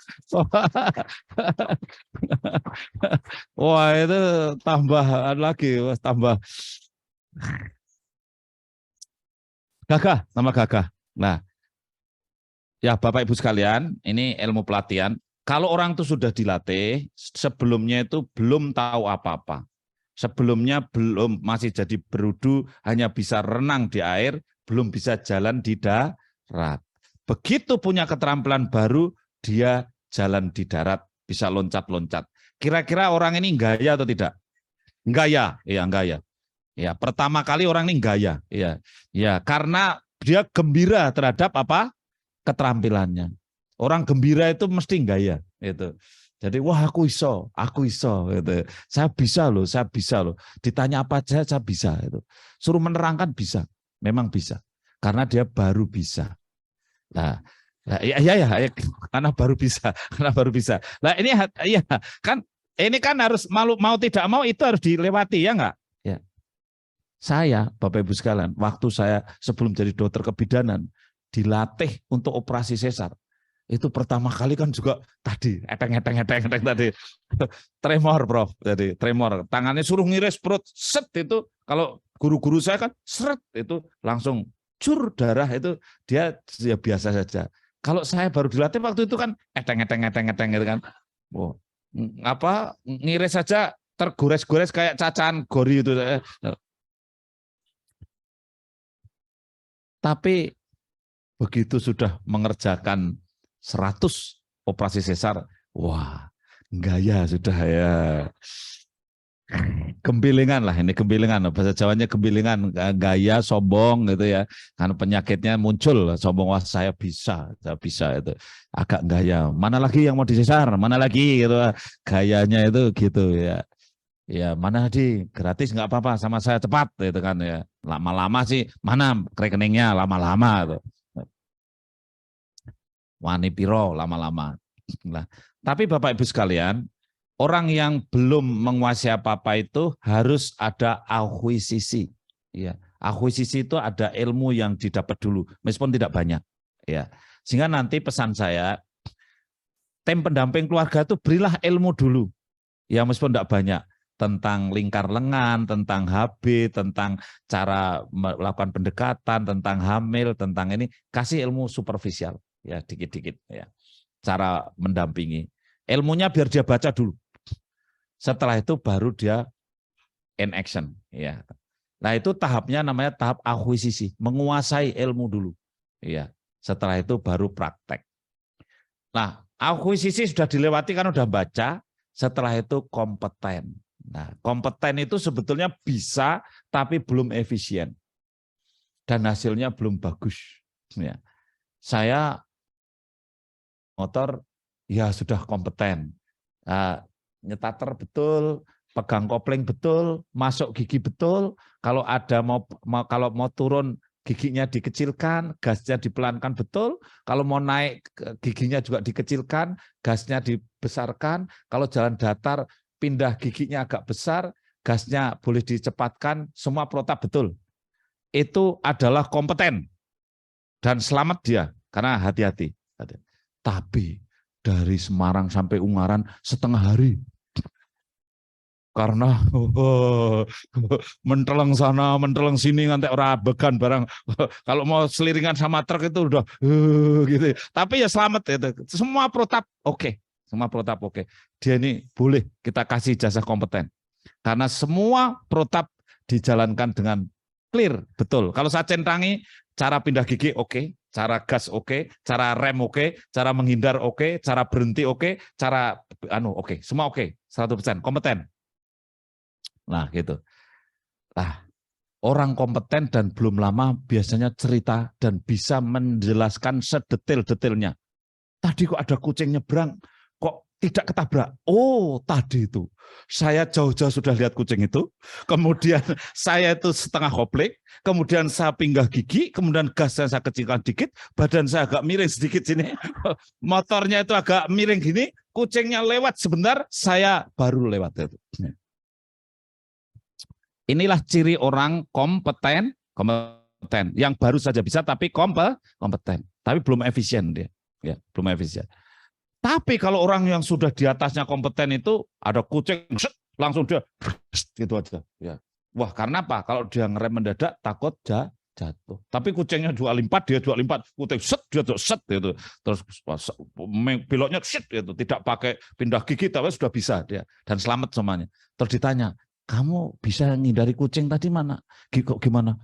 Wah, itu tambahan lagi, tambah gagah. Nah, ya Bapak Ibu sekalian, ini ilmu pelatihan. Kalau orang itu sudah dilatih, sebelumnya itu belum tahu apa-apa. Sebelumnya masih jadi berudu, hanya bisa renang di air, belum bisa jalan di darat. Begitu punya keterampilan baru, dia jalan di darat, bisa loncat-loncat. Kira-kira orang ini gaya atau tidak? Gaya, iya gaya. Ya, pertama kali orang ini gaya, ya, karena dia gembira terhadap apa? Keterampilannya. Orang gembira itu mesti gaya, itu. Jadi wah aku iso, gitu. Saya bisa loh. Ditanya apa aja saya bisa itu. Suruh menerangkan bisa, memang bisa. Karena dia baru bisa. Nah, iya, karena baru bisa. Nah, ini kan harus mau tidak mau itu harus dilewati ya enggak? Ya. Saya, Bapak Ibu sekalian, waktu saya sebelum jadi dokter kebidanan dilatih untuk operasi sesar. Itu pertama kali kan juga tadi eteng tadi tremor Prof, jadi tremor, tangannya suruh ngiris perut, set itu kalau guru-guru saya kan seret itu langsung cur darah itu dia ya biasa saja. Kalau saya baru dilatih waktu itu kan eteng gitu kan. Ngiris saja tergores-gores kayak cacahan gori itu. Tapi begitu sudah mengerjakan 100 operasi sesar, wah, gaya sudah ya. Gembilingan lah, ini gembilingan, bahasa Jawanya gembilingan, gaya, sombong gitu ya. Karena penyakitnya muncul, sombong, wah saya bisa itu. Agak gaya, mana lagi yang mau disesar, mana lagi gitu. Gayanya itu gitu ya. Ya mana di gratis nggak apa-apa sama saya cepat gitu kan ya. Lama-lama sih mana rekeningnya lama-lama tuh. Wani piro lama-lama. Nah, tapi Bapak Ibu sekalian, orang yang belum menguasai apa-apa itu harus ada akuisisi. Ya, akuisisi itu ada ilmu yang didapat dulu, meskipun tidak banyak. Ya, sehingga nanti pesan saya, tim pendamping keluarga itu berilah ilmu dulu. Ya, meskipun tidak banyak. Tentang lingkar lengan, tentang HB, tentang cara melakukan pendekatan, tentang hamil, tentang ini, kasih ilmu superficial. Ya dikit-dikit ya, cara mendampingi ilmunya biar dia baca dulu, setelah itu baru dia in action ya. Nah itu tahapnya namanya tahap akuisisi, menguasai ilmu dulu ya, setelah itu baru praktek. Nah akuisisi sudah dilewati kan udah baca, setelah itu kompeten Nah, kompeten itu sebetulnya bisa, tapi belum efisien. Dan hasilnya belum bagus. Ya. Saya motor, ya sudah kompeten. Nyetater betul, pegang kopling betul, masuk gigi betul. Kalau ada kalau mau turun giginya dikecilkan, gasnya dipelankan betul. Kalau mau naik giginya juga dikecilkan, gasnya dibesarkan. Kalau jalan datar pindah giginya agak besar, gasnya boleh dicepatkan, semua protap betul. Itu adalah kompeten. Dan selamat dia, karena hati-hati. Tapi dari Semarang sampai Ungaran setengah hari. Karena menteleng sana, menteleng sini, ngantek ora began barang. Kalau mau seliringan sama truk itu udah gitu. Tapi ya selamat itu. Semua protap oke. Semua protap oke. Dia ini boleh kita kasih jasa kompeten. Karena semua protap dijalankan dengan clear, betul. Kalau saya centangi, cara pindah gigi oke, cara gas oke, cara rem oke, cara menghindar oke, cara berhenti oke, cara oke, semua oke, 100% kompeten. Nah, gitu. Nah, orang kompeten dan belum lama biasanya cerita dan bisa menjelaskan sedetail-detailnya. Tadi kok ada kucing nyebrang, kok tidak ketabrak? Oh, tadi itu. Saya jauh-jauh sudah lihat kucing itu, kemudian saya itu setengah kopling, kemudian saya pinggah gigi, kemudian gasnya saya kecilkan dikit, badan saya agak miring sedikit sini, motornya itu agak miring gini, kucingnya lewat sebentar, saya baru lewat itu. Inilah ciri orang kompeten, yang baru saja bisa tapi kompeten, tapi belum efisien dia, ya, belum efisien. Tapi kalau orang yang sudah di atasnya kompeten itu ada kucing, langsung dia gitu aja. Ya. Wah, karena apa? Kalau dia ngerem mendadak takut jatuh. Tapi kucingnya 2 limpat, dia 2 limpat, kucing dia set gitu. Terus pilotnya gitu, tidak pakai pindah gigi, tapi sudah bisa dia dan selamat semuanya. Terus ditanya, kamu bisa ngindari kucing tadi mana? Gimana?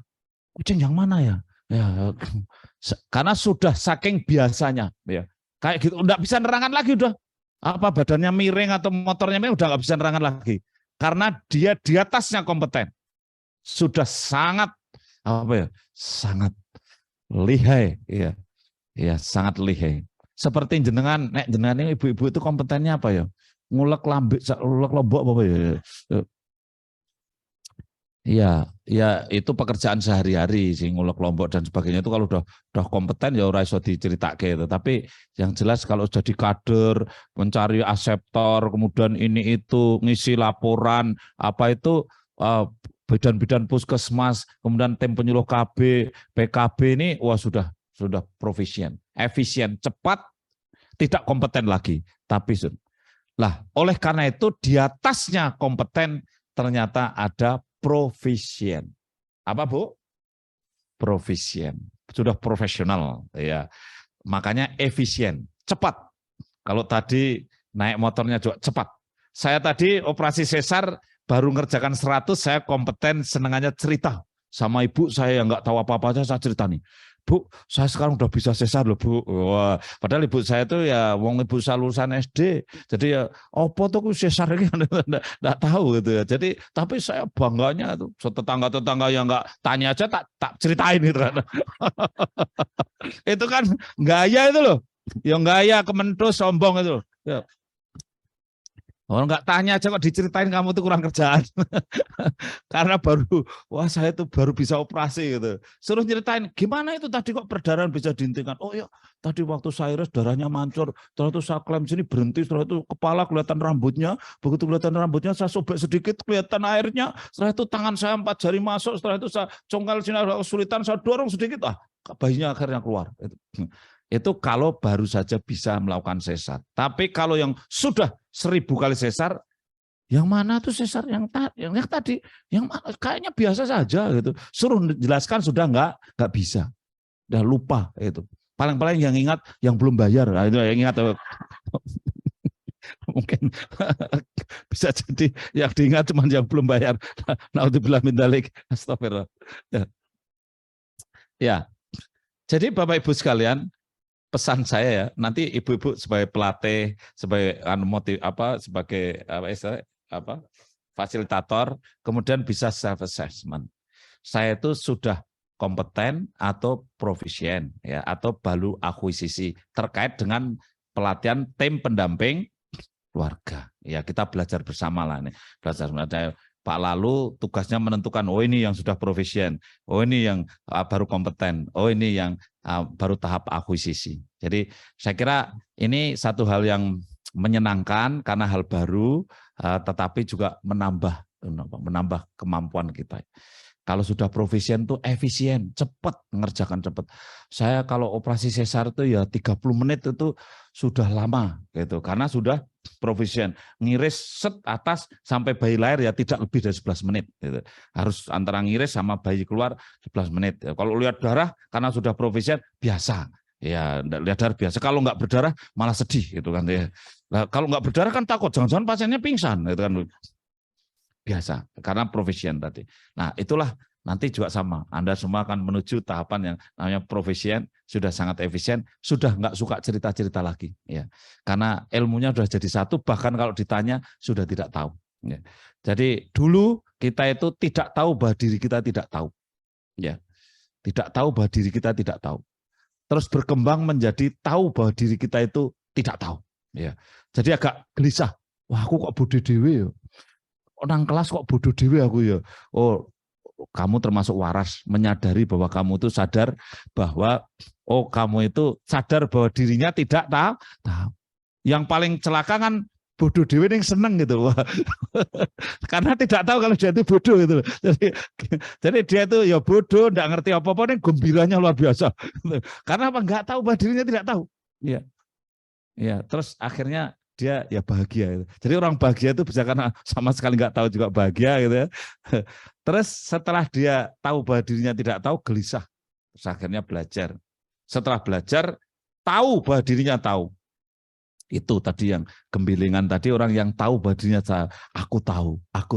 Kucing yang mana ya? Ya, karena sudah saking biasanya, ya. Kayak gitu, enggak bisa nerangan lagi udah. Apa badannya miring atau motornya miring udah enggak bisa nerangan lagi. Karena dia di atasnya kompeten. Sudah sangat sangat lihai, ya. Ya, sangat lihai. Seperti jenengan ini ibu-ibu itu kompetennya apa ya? Ngulek lombok apa ya? Iya, ya itu pekerjaan sehari-hari sih, ngulek lombok dan sebagainya itu kalau udah kompeten ya ora iso diceritake gitu. Tapi yang jelas kalau jadi kader, mencari aseptor, kemudian ini itu ngisi laporan, apa itu bidan-bidan puskesmas, kemudian tim penyuluh KB, PKB ini wah sudah profisien, efisien, cepat, tidak kompeten lagi. Tapi lah oleh karena itu di atasnya kompeten ternyata ada profisien. Apa, Bu? Profisien. Sudah profesional, ya. Makanya efisien, cepat. Kalau tadi naik motornya juga cepat. Saya tadi operasi sesar baru ngerjakan 100, saya kompeten, senengannya cerita sama ibu saya yang nggak tahu apa-apa aja saya cerita nih. Bu, saya sekarang udah bisa sesar loh, Bu. Wah, padahal ibu saya itu ya wong ibu saya lulusan SD. Jadi ya opo tuh sesar ini enggak tahu gitu ya. Jadi tapi saya bangganya tuh tetangga-tetangga yang enggak tanya aja tak ceritain gitu kan. Itu kan gaya itu loh. Yang gaya kementus sombong itu loh. Ya. Orang nggak tanya aja kok diceritain kamu tuh kurang kerjaan. Karena wah saya tuh baru bisa operasi gitu. Suruh ceritain, gimana itu tadi kok perdarahan bisa dihentikan? Oh ya, tadi waktu saya darahnya mancur, setelah itu saya klaim sini berhenti, setelah itu kepala kelihatan rambutnya, begitu kelihatan rambutnya saya sobek sedikit kelihatan airnya, setelah itu tangan saya 4 jari masuk, setelah itu saya congkal sini ada kesulitan, saya dorong sedikit, bayinya akhirnya keluar. Itu kalau baru saja bisa melakukan sesar. Tapi kalau yang sudah 1000 kali sesar, yang mana tuh sesar yang tadi, yang mana, kayaknya biasa saja gitu. Suruh jelaskan sudah nggak bisa, udah lupa itu. Paling-paling yang ingat yang belum bayar, itu yang ingat. Mungkin bisa jadi yang diingat cuma yang belum bayar. Naudzubillah min dzalik. Astagfirullah. Ya. Jadi Bapak Ibu sekalian, pesan saya ya, nanti ibu-ibu sebagai pelatih, sebagai sebagai fasilitator, kemudian bisa self-assessment. Saya itu sudah kompeten atau profisien, ya, atau baru akuisisi terkait dengan pelatihan tim pendamping keluarga. Ya, kita belajar bersama lah nih. Belajar bersama. Pak Lalu tugasnya menentukan, oh ini yang sudah profisien, oh ini yang baru kompeten, oh ini yang baru tahap akuisisi. Jadi saya kira ini satu hal yang menyenangkan karena hal baru, tetapi juga menambah kemampuan kita. Kalau sudah profisien tuh efisien, cepat, mengerjakan cepat. Saya kalau operasi sesar itu ya 30 menit itu sudah lama gitu, karena sudah profisien. Ngiris set atas sampai bayi lahir ya tidak lebih dari 11 menit. Gitu. Harus antara ngiris sama bayi keluar 11 menit. Kalau lihat darah karena sudah profisien biasa. Ya lihat darah biasa. Kalau nggak berdarah malah sedih gitu kan. Ya. Nah, kalau nggak berdarah kan takut, jangan-jangan pasiennya pingsan gitu kan. Biasa, karena profisien tadi. Nah, itulah nanti juga sama. Anda semua akan menuju tahapan yang namanya profisien, sudah sangat efisien, sudah nggak suka cerita-cerita lagi. Ya. Karena ilmunya sudah jadi satu, bahkan kalau ditanya sudah tidak tahu. Ya. Jadi dulu kita itu tidak tahu bahwa diri kita tidak tahu. Ya. Tidak tahu bahwa diri kita tidak tahu. Terus berkembang menjadi tahu bahwa diri kita itu tidak tahu. Ya. Jadi agak gelisah. Wah, aku kok bodoh dewe ya. Orang kelas kok bodoh dewe aku ya. Oh, kamu termasuk waras, menyadari bahwa kamu itu sadar bahwa oh kamu itu sadar bahwa dirinya tidak tahu. Yang paling celaka kan bodoh dewe yang seneng gitu. Karena tidak tahu kalau dia itu bodoh gitu. Jadi dia itu ya bodoh, enggak ngerti apa-apa, nih gembiranya luar biasa. Karena apa? Enggak tahu bahwa dirinya tidak tahu. Iya. Ya, terus akhirnya dia ya bahagia. Jadi orang bahagia itu bisa karena sama sekali nggak tahu juga bahagia gitu ya. Terus setelah dia tahu bahwa dirinya tidak tahu, gelisah. Terus akhirnya belajar. Setelah belajar, tahu bahwa dirinya tahu. Itu tadi yang gembilingan tadi, orang yang tahu bahwa dirinya aku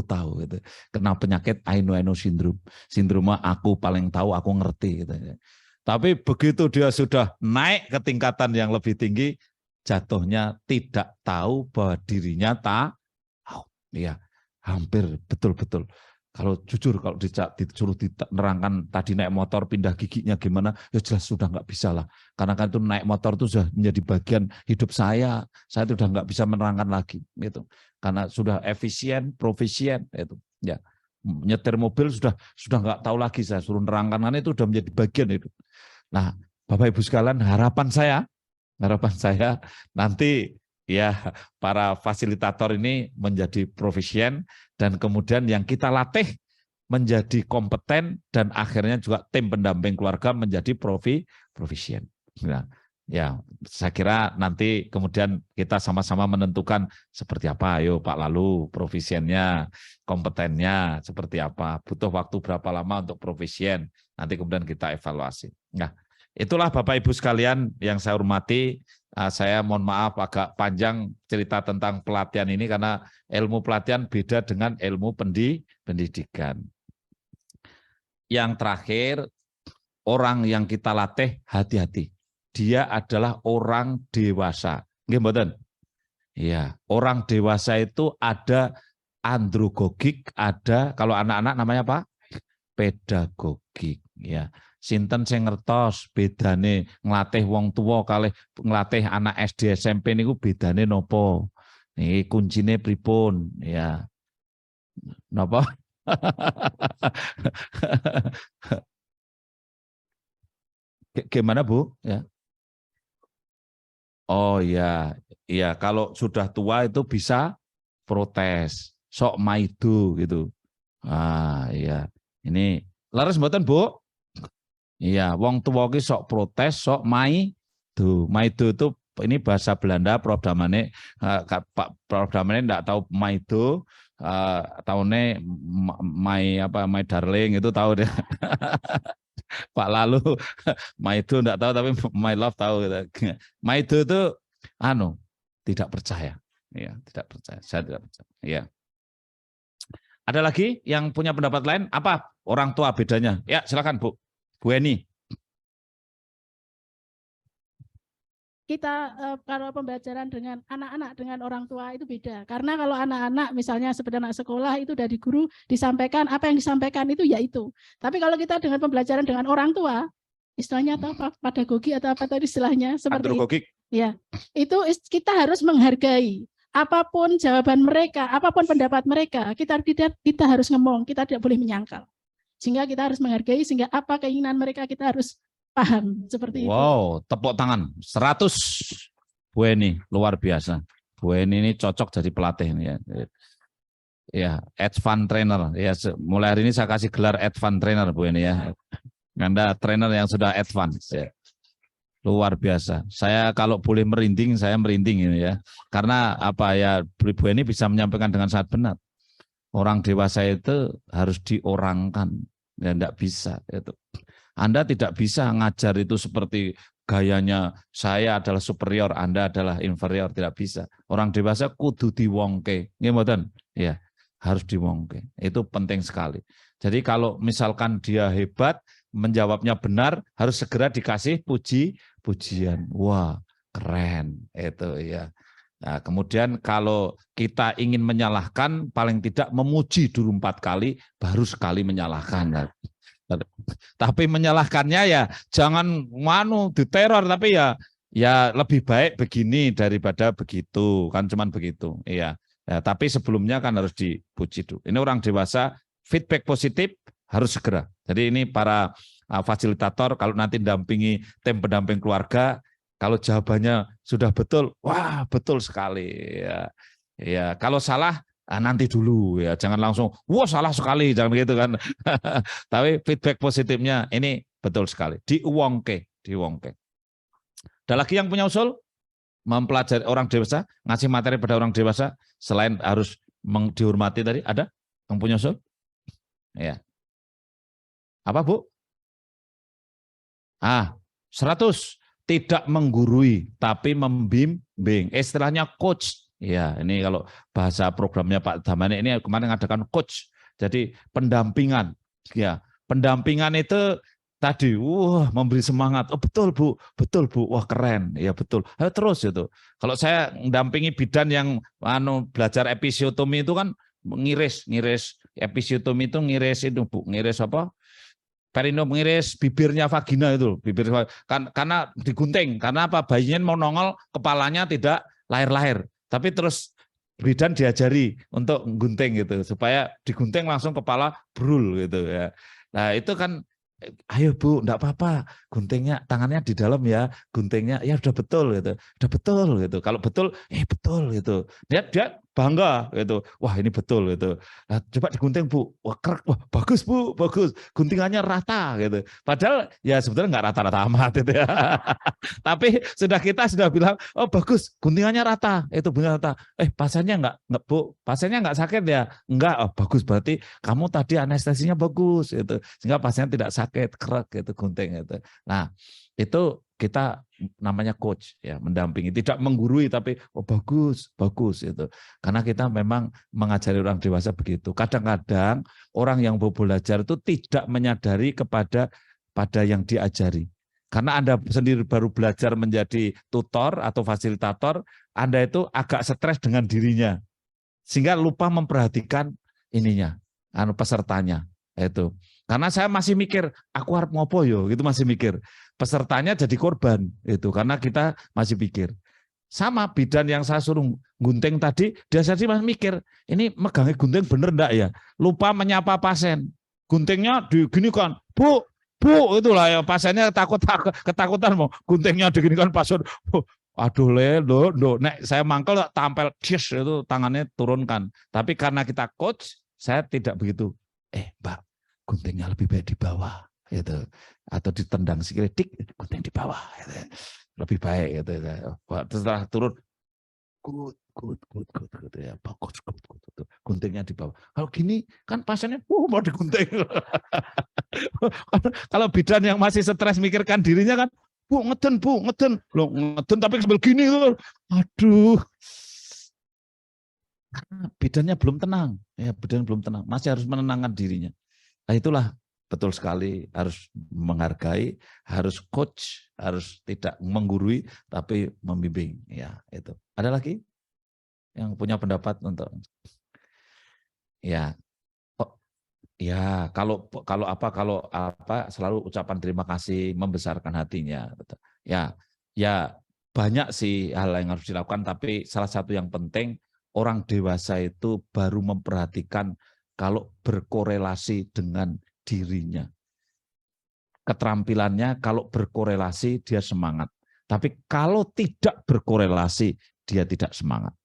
tahu gitu. Kena penyakit I know syndrome. Sindroma aku paling tahu, aku ngerti gitu. Tapi begitu dia sudah naik ke tingkatan yang lebih tinggi, jatuhnya tidak tahu bahwa dirinya tahu. Ya, hampir betul-betul. Kalau jujur, kalau disuruh diterangkan tadi naik motor pindah giginya gimana, ya jelas sudah nggak bisa lah. Karena kan itu naik motor itu sudah menjadi bagian hidup saya sudah nggak bisa menerangkan lagi. Gitu. Karena sudah efisien, profisien. Itu. Ya. Nyetir mobil sudah nggak tahu lagi, saya suruh nerangkan, karena itu sudah menjadi bagian itu. Nah, Bapak Ibu sekalian, harapan saya nanti ya para fasilitator ini menjadi profisien dan kemudian yang kita latih menjadi kompeten dan akhirnya juga tim pendamping keluarga menjadi profisien. Nah, ya saya kira nanti kemudian kita sama-sama menentukan seperti apa. Ayo Pak Lalu profisiennya, kompetennya seperti apa, butuh waktu berapa lama untuk profisien. Nanti kemudian kita evaluasi. Nah, itulah Bapak Ibu sekalian yang saya hormati. Saya mohon maaf agak panjang cerita tentang pelatihan ini karena ilmu pelatihan beda dengan ilmu pendidikan. Yang terakhir, orang yang kita latih hati-hati. Dia adalah orang dewasa. Nggih mboten? Iya, orang dewasa itu ada andragogik, ada kalau anak-anak namanya apa? Pedagogik, ya. Sinten sing ngertos bedane nglatih wong tua kalih nglatih anak SD SMP niku bedane nopo? Niki kuncine pripun ya. Napa? Gimana Bu? Ya. Oh ya, iya kalau sudah tua itu bisa protes, sok maido gitu. Ah iya. Ini laras mboten Bu? Iya, wong tua ki sok protes, sok maido. Maido itu ini bahasa Belanda, Prof Damane, Pak Prof Damane enggak tahu maido, tahunnya my darling itu tahu deh. Pak Lalu maido enggak tahu tapi my love tahu. Maido itu tidak percaya. Iya, tidak percaya. Saya tidak percaya. Iya. Ada lagi yang punya pendapat lain? Apa orang tua bedanya? Ya, silakan Bu. Bu Eni. kalau pembelajaran dengan anak-anak dengan orang tua itu beda. Karena kalau anak-anak misalnya seperti anak sekolah itu dari guru disampaikan apa yang disampaikan itu ya itu. Tapi kalau kita dengan pembelajaran dengan orang tua, istilahnya atau pedagogi atau apa tadi istilahnya seperti itu. Ya, itu kita harus menghargai apapun jawaban mereka, apapun pendapat mereka, kita harus ngomong, kita tidak boleh menyangkal. Sehingga kita harus menghargai, sehingga apa keinginan mereka kita harus paham seperti itu. Wow, tepuk tangan 100. Bu Eni luar biasa. Bu Eni ini cocok jadi pelatih ya. Ya, advance trainer. Ya, mulai hari ini saya kasih gelar advance trainer Bu Eni ya. Anda trainer yang sudah advance ya. Luar biasa. Saya kalau boleh merinding, saya merinding ini ya. Karena apa ya, Bu Eni bisa menyampaikan dengan sangat benar. Orang dewasa itu harus diorangkan, ya enggak bisa itu. Anda tidak bisa ngajar itu seperti gayanya saya adalah superior, Anda adalah inferior, tidak bisa. Orang dewasa kudu diwongke, nggih mboten? Ya, harus diwongke. Itu penting sekali. Jadi kalau misalkan dia hebat, menjawabnya benar, harus segera dikasih pujian. Wah, keren itu ya. Nah, kemudian kalau kita ingin menyalahkan, paling tidak memuji dulu 4 kali, baru sekali menyalahkan. Tapi menyalahkannya ya jangan diteror, tapi ya lebih baik begini daripada begitu, kan cuman begitu. Iya. Ya, tapi sebelumnya kan harus dipuji dulu. Ini orang dewasa, feedback positif harus segera. Jadi ini para fasilitator kalau nanti dampingi tim pendamping keluarga, kalau jawabannya sudah betul, wah betul sekali. Ya, ya kalau salah nanti dulu ya, jangan langsung wah salah sekali, jangan gitu kan. Tapi feedback positifnya ini betul sekali. Diwongke. Ada lagi yang punya usul? Mempelajari orang dewasa, ngasih materi pada orang dewasa selain harus dihormati tadi, ada yang punya usul? Ya. Apa Bu? 100. Tidak menggurui tapi membimbing. Istilahnya coach. Ya, ini kalau bahasa programnya Pak Damani ini kemarin mengadakan coach. Jadi pendampingan. Ya, pendampingan itu tadi memberi semangat. Oh betul Bu, betul Bu. Wah keren. Ya betul. Ayo terus itu. Kalau saya mendampingi bidan yang belajar episiotomi itu kan ngiris episiotomi itu ngiris itu Bu, ngiris apa? Perineum, ngiris bibirnya vagina itu, karena digunting, karena apa, bayinya mau nongol kepalanya tidak lahir, tapi terus bidan diajari untuk gunting gitu supaya digunting langsung kepala brul gitu ya. Nah itu kan ayo Bu, enggak apa-apa, guntingnya tangannya di dalam ya, guntingnya ya udah betul gitu. Kalau betul, betul gitu. Dia bangga gitu. Wah, ini betul gitu. Nah, coba digunting Bu. Wah, bagus Bu, bagus. Guntingannya rata gitu. Padahal ya sebetulnya enggak rata-rata amat itu ya. Tapi kita sudah bilang, "Oh, bagus, guntingannya rata." Itu benar rata. Pasiennya enggak Bu, pasiennya enggak sakit ya? Enggak. Oh, bagus, berarti kamu tadi anestesinya bagus gitu. Sehingga pasien tidak sakit, kerak gitu, gunting gitu. Nah, itu kita namanya coach ya, mendampingi, tidak menggurui tapi bagus itu. Karena kita memang mengajari orang dewasa begitu. Kadang-kadang orang yang mau belajar itu tidak menyadari pada yang diajari. Karena Anda sendiri baru belajar menjadi tutor atau fasilitator, Anda itu agak stres dengan dirinya. Sehingga lupa memperhatikan ininya, pesertanya itu. Karena saya masih mikir, aku harus ngopo yo, gitu masih mikir. Pesertanya jadi korban itu karena kita masih pikir. Sama bidan yang saya suruh gunting tadi, dia masih mikir, ini megangnya gunting bener enggak ya? Lupa menyapa pasien. Guntingnya diginikan, Bu, itulah ya pasiennya ketakutan mau guntingnya diginikan pasien. Aduh nek saya mangkel tampil itu tangannya turunkan. Tapi karena kita coach, saya tidak begitu. Mbak, guntingnya lebih baik di bawah gitu, atau ditendang sikit, gunting di bawah gitu. Lebih baik gitu. Setelah turun good ya, bagus good. Guntingnya di bawah. Kalau gini kan pasiennya mau digunting. Kalau bidan yang masih stres mikirkan dirinya kan, Bu ngeden loh, ngeden tapi sambil gini tuh. Aduh. Karena bidannya belum tenang, masih harus menenangkan dirinya. Nah, itulah betul sekali, harus menghargai, harus coach, harus tidak menggurui, tapi membimbing. Ya, itu. Ada lagi yang punya pendapat untuk? Ya, ya kalau selalu ucapan terima kasih membesarkan hatinya. Ya, ya banyak sih hal yang harus dilakukan, tapi salah satu yang penting orang dewasa itu baru memperhatikan kalau berkorelasi dengan dirinya. Keterampilannya kalau berkorelasi dia semangat. Tapi kalau tidak berkorelasi dia tidak semangat.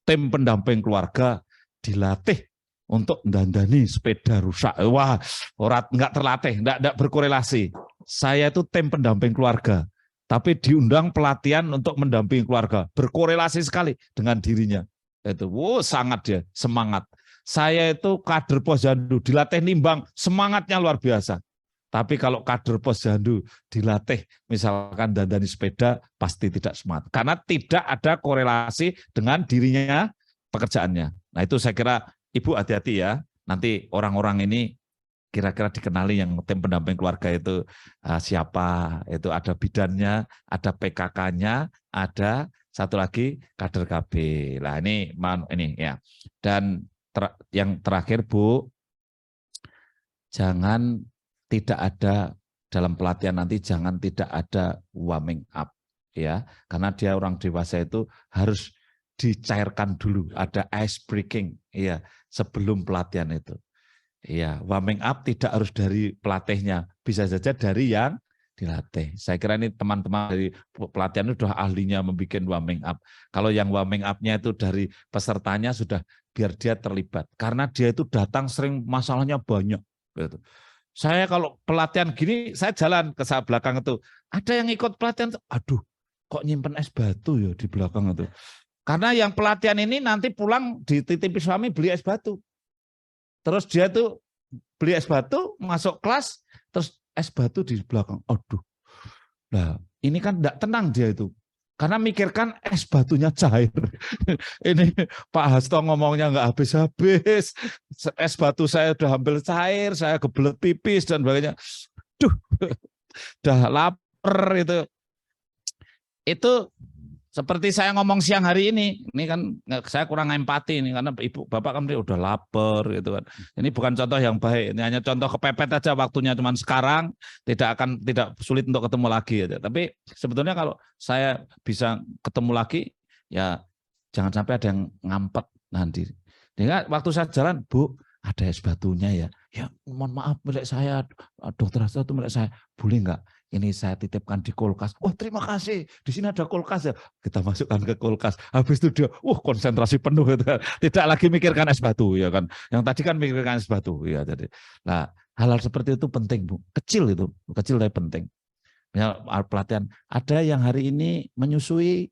Tim pendamping keluarga dilatih untuk dandani sepeda rusak. Wah, orang nggak terlatih, nggak berkorelasi. Saya itu tim pendamping keluarga, tapi diundang pelatihan untuk mendampingi keluarga. Berkorelasi sekali dengan dirinya. Itu, sangat dia semangat. Saya itu kader Posyandu, dilatih nimbang, semangatnya luar biasa. Tapi kalau kader Posyandu dilatih misalkan dandani sepeda, pasti tidak semangat. Karena tidak ada korelasi dengan dirinya pekerjaannya. Nah itu saya kira Ibu hati-hati ya. Nanti orang-orang ini kira-kira dikenali yang tim pendamping keluarga itu siapa. Itu ada bidannya, ada PKK-nya, ada satu lagi kader KB. Nah ini ya. Dan yang terakhir Bu, jangan tidak ada dalam pelatihan nanti, jangan tidak ada warming up ya, karena dia orang dewasa itu harus dicairkan dulu, ada ice breaking ya sebelum pelatihan itu. Ya, warming up tidak harus dari pelatihnya, bisa saja dari yang dilatih. Saya kira ini teman-teman dari pelatihan itu sudah ahlinya membuat warming up. Kalau yang warming up-nya itu dari pesertanya sudah biar dia terlibat. Karena dia itu datang sering masalahnya banyak. Gitu. Saya kalau pelatihan gini, saya jalan ke saat belakang itu. Ada yang ikut pelatihan, aduh kok nyimpen es batu ya di belakang itu. Karena yang pelatihan ini nanti pulang dititipi suami beli es batu. Terus dia tuh beli es batu, masuk kelas, terus es batu di belakang. Aduh, nah ini kan tidak tenang dia itu. Karena mikirkan es batunya cair. Ini Pak Hasto ngomongnya nggak habis-habis. Es batu saya udah hampir cair, saya kebelet pipis dan sebagainya. Duh, udah lapar itu. Itu seperti saya ngomong siang hari ini kan saya kurang empati ini karena ibu bapak kan udah lapar gitu kan. Ini bukan contoh yang baik, ini hanya contoh kepepet aja waktunya, cuman sekarang tidak sulit untuk ketemu lagi aja. Tapi sebetulnya kalau saya bisa ketemu lagi ya jangan sampai ada yang ngampet nanti. Dengan waktu saya jalan, Bu, ada es batunya ya. Ya mohon maaf milik saya, dokter Hasto itu milik saya. Boleh enggak? Ini saya titipkan di kulkas. Wah terima kasih, di sini ada kulkas ya. Kita masukkan ke kulkas. Habis itu dia, konsentrasi penuh. Gitu. Tidak lagi mikirkan es batu ya kan. Yang tadi kan mikirkan es batu ya. Jadi, nah hal-hal seperti itu penting Bu. Kecil itu, kecil tapi penting. Ya, pelatihan. Ada yang hari ini menyusui.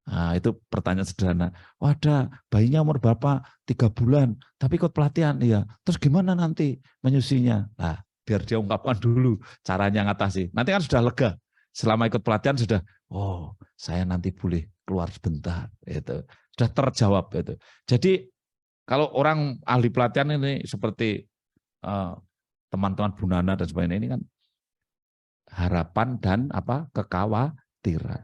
Nah, itu pertanyaan sederhana. Oh, ada bayinya umur berapa? 3 bulan. Tapi ikut pelatihan, iya. Terus gimana nanti menyusuinya? Nah, biar dia ungkapkan dulu caranya ngatasi. Nanti kan sudah lega. Selama ikut pelatihan sudah, saya nanti boleh keluar sebentar. Itu sudah terjawab itu. Jadi kalau orang ahli pelatihan ini seperti teman-teman Bu Nana dan sebagainya ini kan harapan dan kekhawatiran.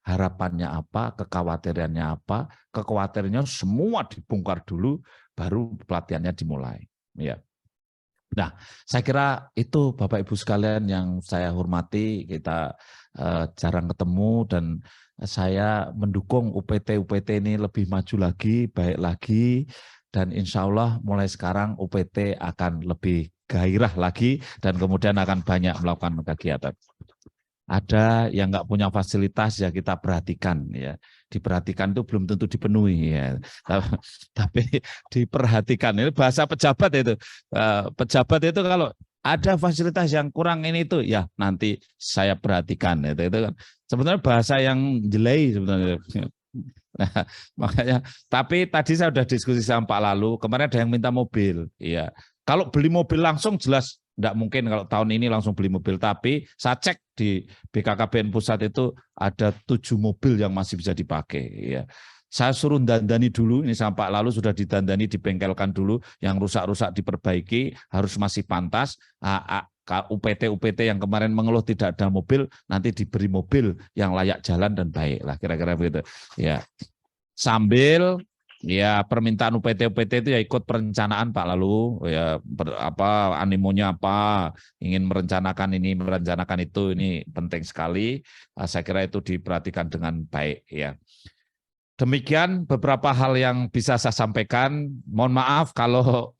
Harapannya apa, kekhawatirannya apa, kekhawatirannya semua dibongkar dulu, baru pelatihannya dimulai. Ya. Nah, saya kira itu Bapak Ibu sekalian yang saya hormati, kita jarang ketemu dan saya mendukung UPT ini lebih maju lagi, baik lagi, dan insya Allah mulai sekarang UPT akan lebih gairah lagi dan kemudian akan banyak melakukan kegiatan. Ada yang nggak punya fasilitas ya kita perhatikan ya, diperhatikan itu belum tentu dipenuhi ya, tapi diperhatikan. Ini bahasa pejabat itu, pejabat itu kalau ada fasilitas yang kurang ini itu ya nanti saya perhatikan itu kan sebenarnya bahasa yang jelek sebenarnya. Nah, makanya tapi tadi saya sudah diskusi sama Pak Lalu, kemarin ada yang minta mobil ya. Kalau beli mobil langsung jelas enggak mungkin kalau tahun ini langsung beli mobil, tapi saya cek di BKKBN Pusat itu ada 7 mobil yang masih bisa dipakai ya. Saya suruh dandani dulu, ini sama Pak Lalu sudah didandani, dibengkelkan dulu, yang rusak-rusak diperbaiki, harus masih pantas. UPT yang kemarin mengeluh tidak ada mobil, nanti diberi mobil yang layak jalan dan baik lah, kira-kira begitu. Ya, sambil ya permintaan UPT itu ya ikut perencanaan Pak Lalu, ya animonya apa, ingin merencanakan ini, merencanakan itu, ini penting sekali. Saya kira itu diperhatikan dengan baik ya. Demikian beberapa hal yang bisa saya sampaikan. Mohon maaf kalau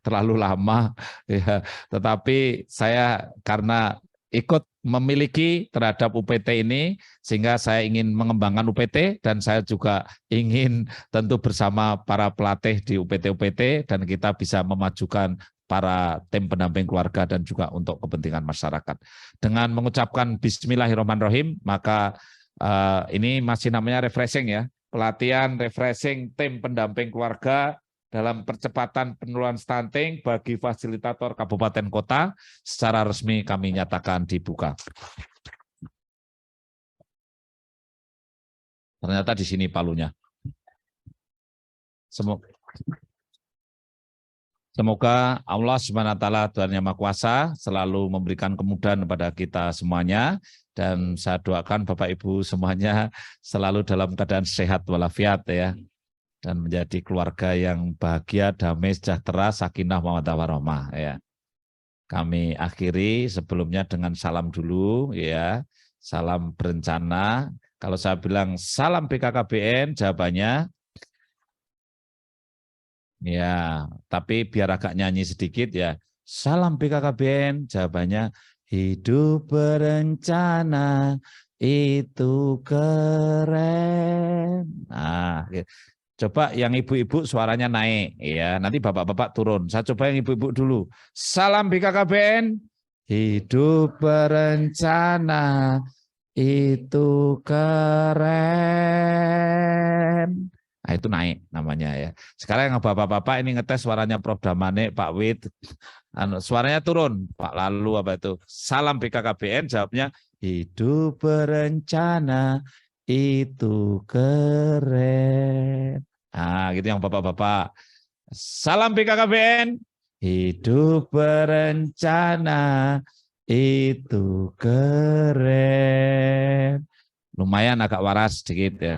terlalu lama, ya. Tetapi saya karena ikut memiliki terhadap UPT ini, sehingga saya ingin mengembangkan UPT, dan saya juga ingin tentu bersama para pelatih di UPT-UPT, dan kita bisa memajukan para tim pendamping keluarga dan juga untuk kepentingan masyarakat. Dengan mengucapkan Bismillahirrahmanirrahim, maka ini masih namanya refreshing ya, pelatihan refreshing tim pendamping keluarga dalam percepatan penurunan stunting bagi fasilitator kabupaten kota secara resmi kami nyatakan dibuka. Ternyata di sini palunya. Semoga Allah SWT Tuhan Yang Maha Kuasa selalu memberikan kemudahan kepada kita semuanya, dan saya doakan Bapak Ibu semuanya selalu dalam keadaan sehat walafiat ya, dan menjadi keluarga yang bahagia, damai, sejahtera, sakinah, mawaddah warahmah ya. Kami akhiri sebelumnya dengan salam dulu ya, salam berencana. Kalau saya bilang salam BKKBN, jawabannya ya, tapi biar agak nyanyi sedikit ya. Salam BKKBN, jawabannya hidup berencana itu keren. Nah, coba yang ibu-ibu suaranya naik ya. Nanti bapak-bapak turun. Saya coba yang ibu-ibu dulu. Salam BKKBN, hidup berencana itu keren. Nah, itu naik namanya ya. Sekarang yang bapak-bapak ini ngetes suaranya Prof. Damane, Pak Wid, suaranya turun. Pak Lalu apa itu? Salam BKKBN, jawabnya hidup berencana itu keren. Nah, gitu yang bapak-bapak. Salam BKKBN, hidup berencana itu keren. Lumayan agak waras sedikit ya.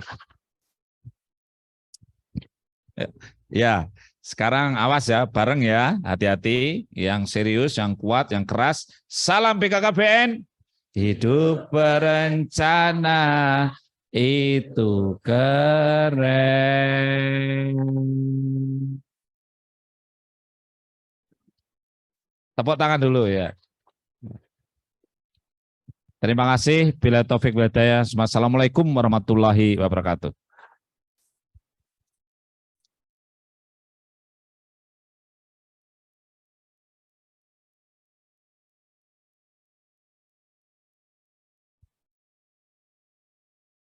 Ya, sekarang awas ya, bareng ya, hati-hati, yang serius, yang kuat, yang keras. Salam BKKBN, hidup berencana itu keren. Tepuk tangan dulu ya. Terima kasih. Bila taufik wal hidayah. Assalamualaikum warahmatullahi wabarakatuh.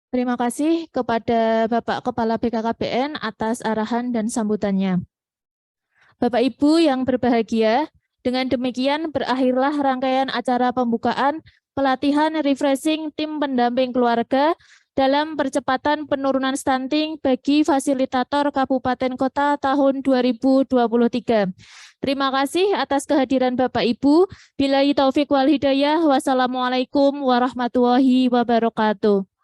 Terima kasih kepada Bapak Kepala BKKBN atas arahan dan sambutannya. Bapak Ibu yang berbahagia, dengan demikian berakhirlah rangkaian acara pembukaan pelatihan refreshing tim pendamping keluarga dalam percepatan penurunan stunting bagi fasilitator Kabupaten Kota tahun 2023. Terima kasih atas kehadiran Bapak Ibu. Billahi taufik wal hidayah. Wassalamualaikum warahmatullahi wabarakatuh.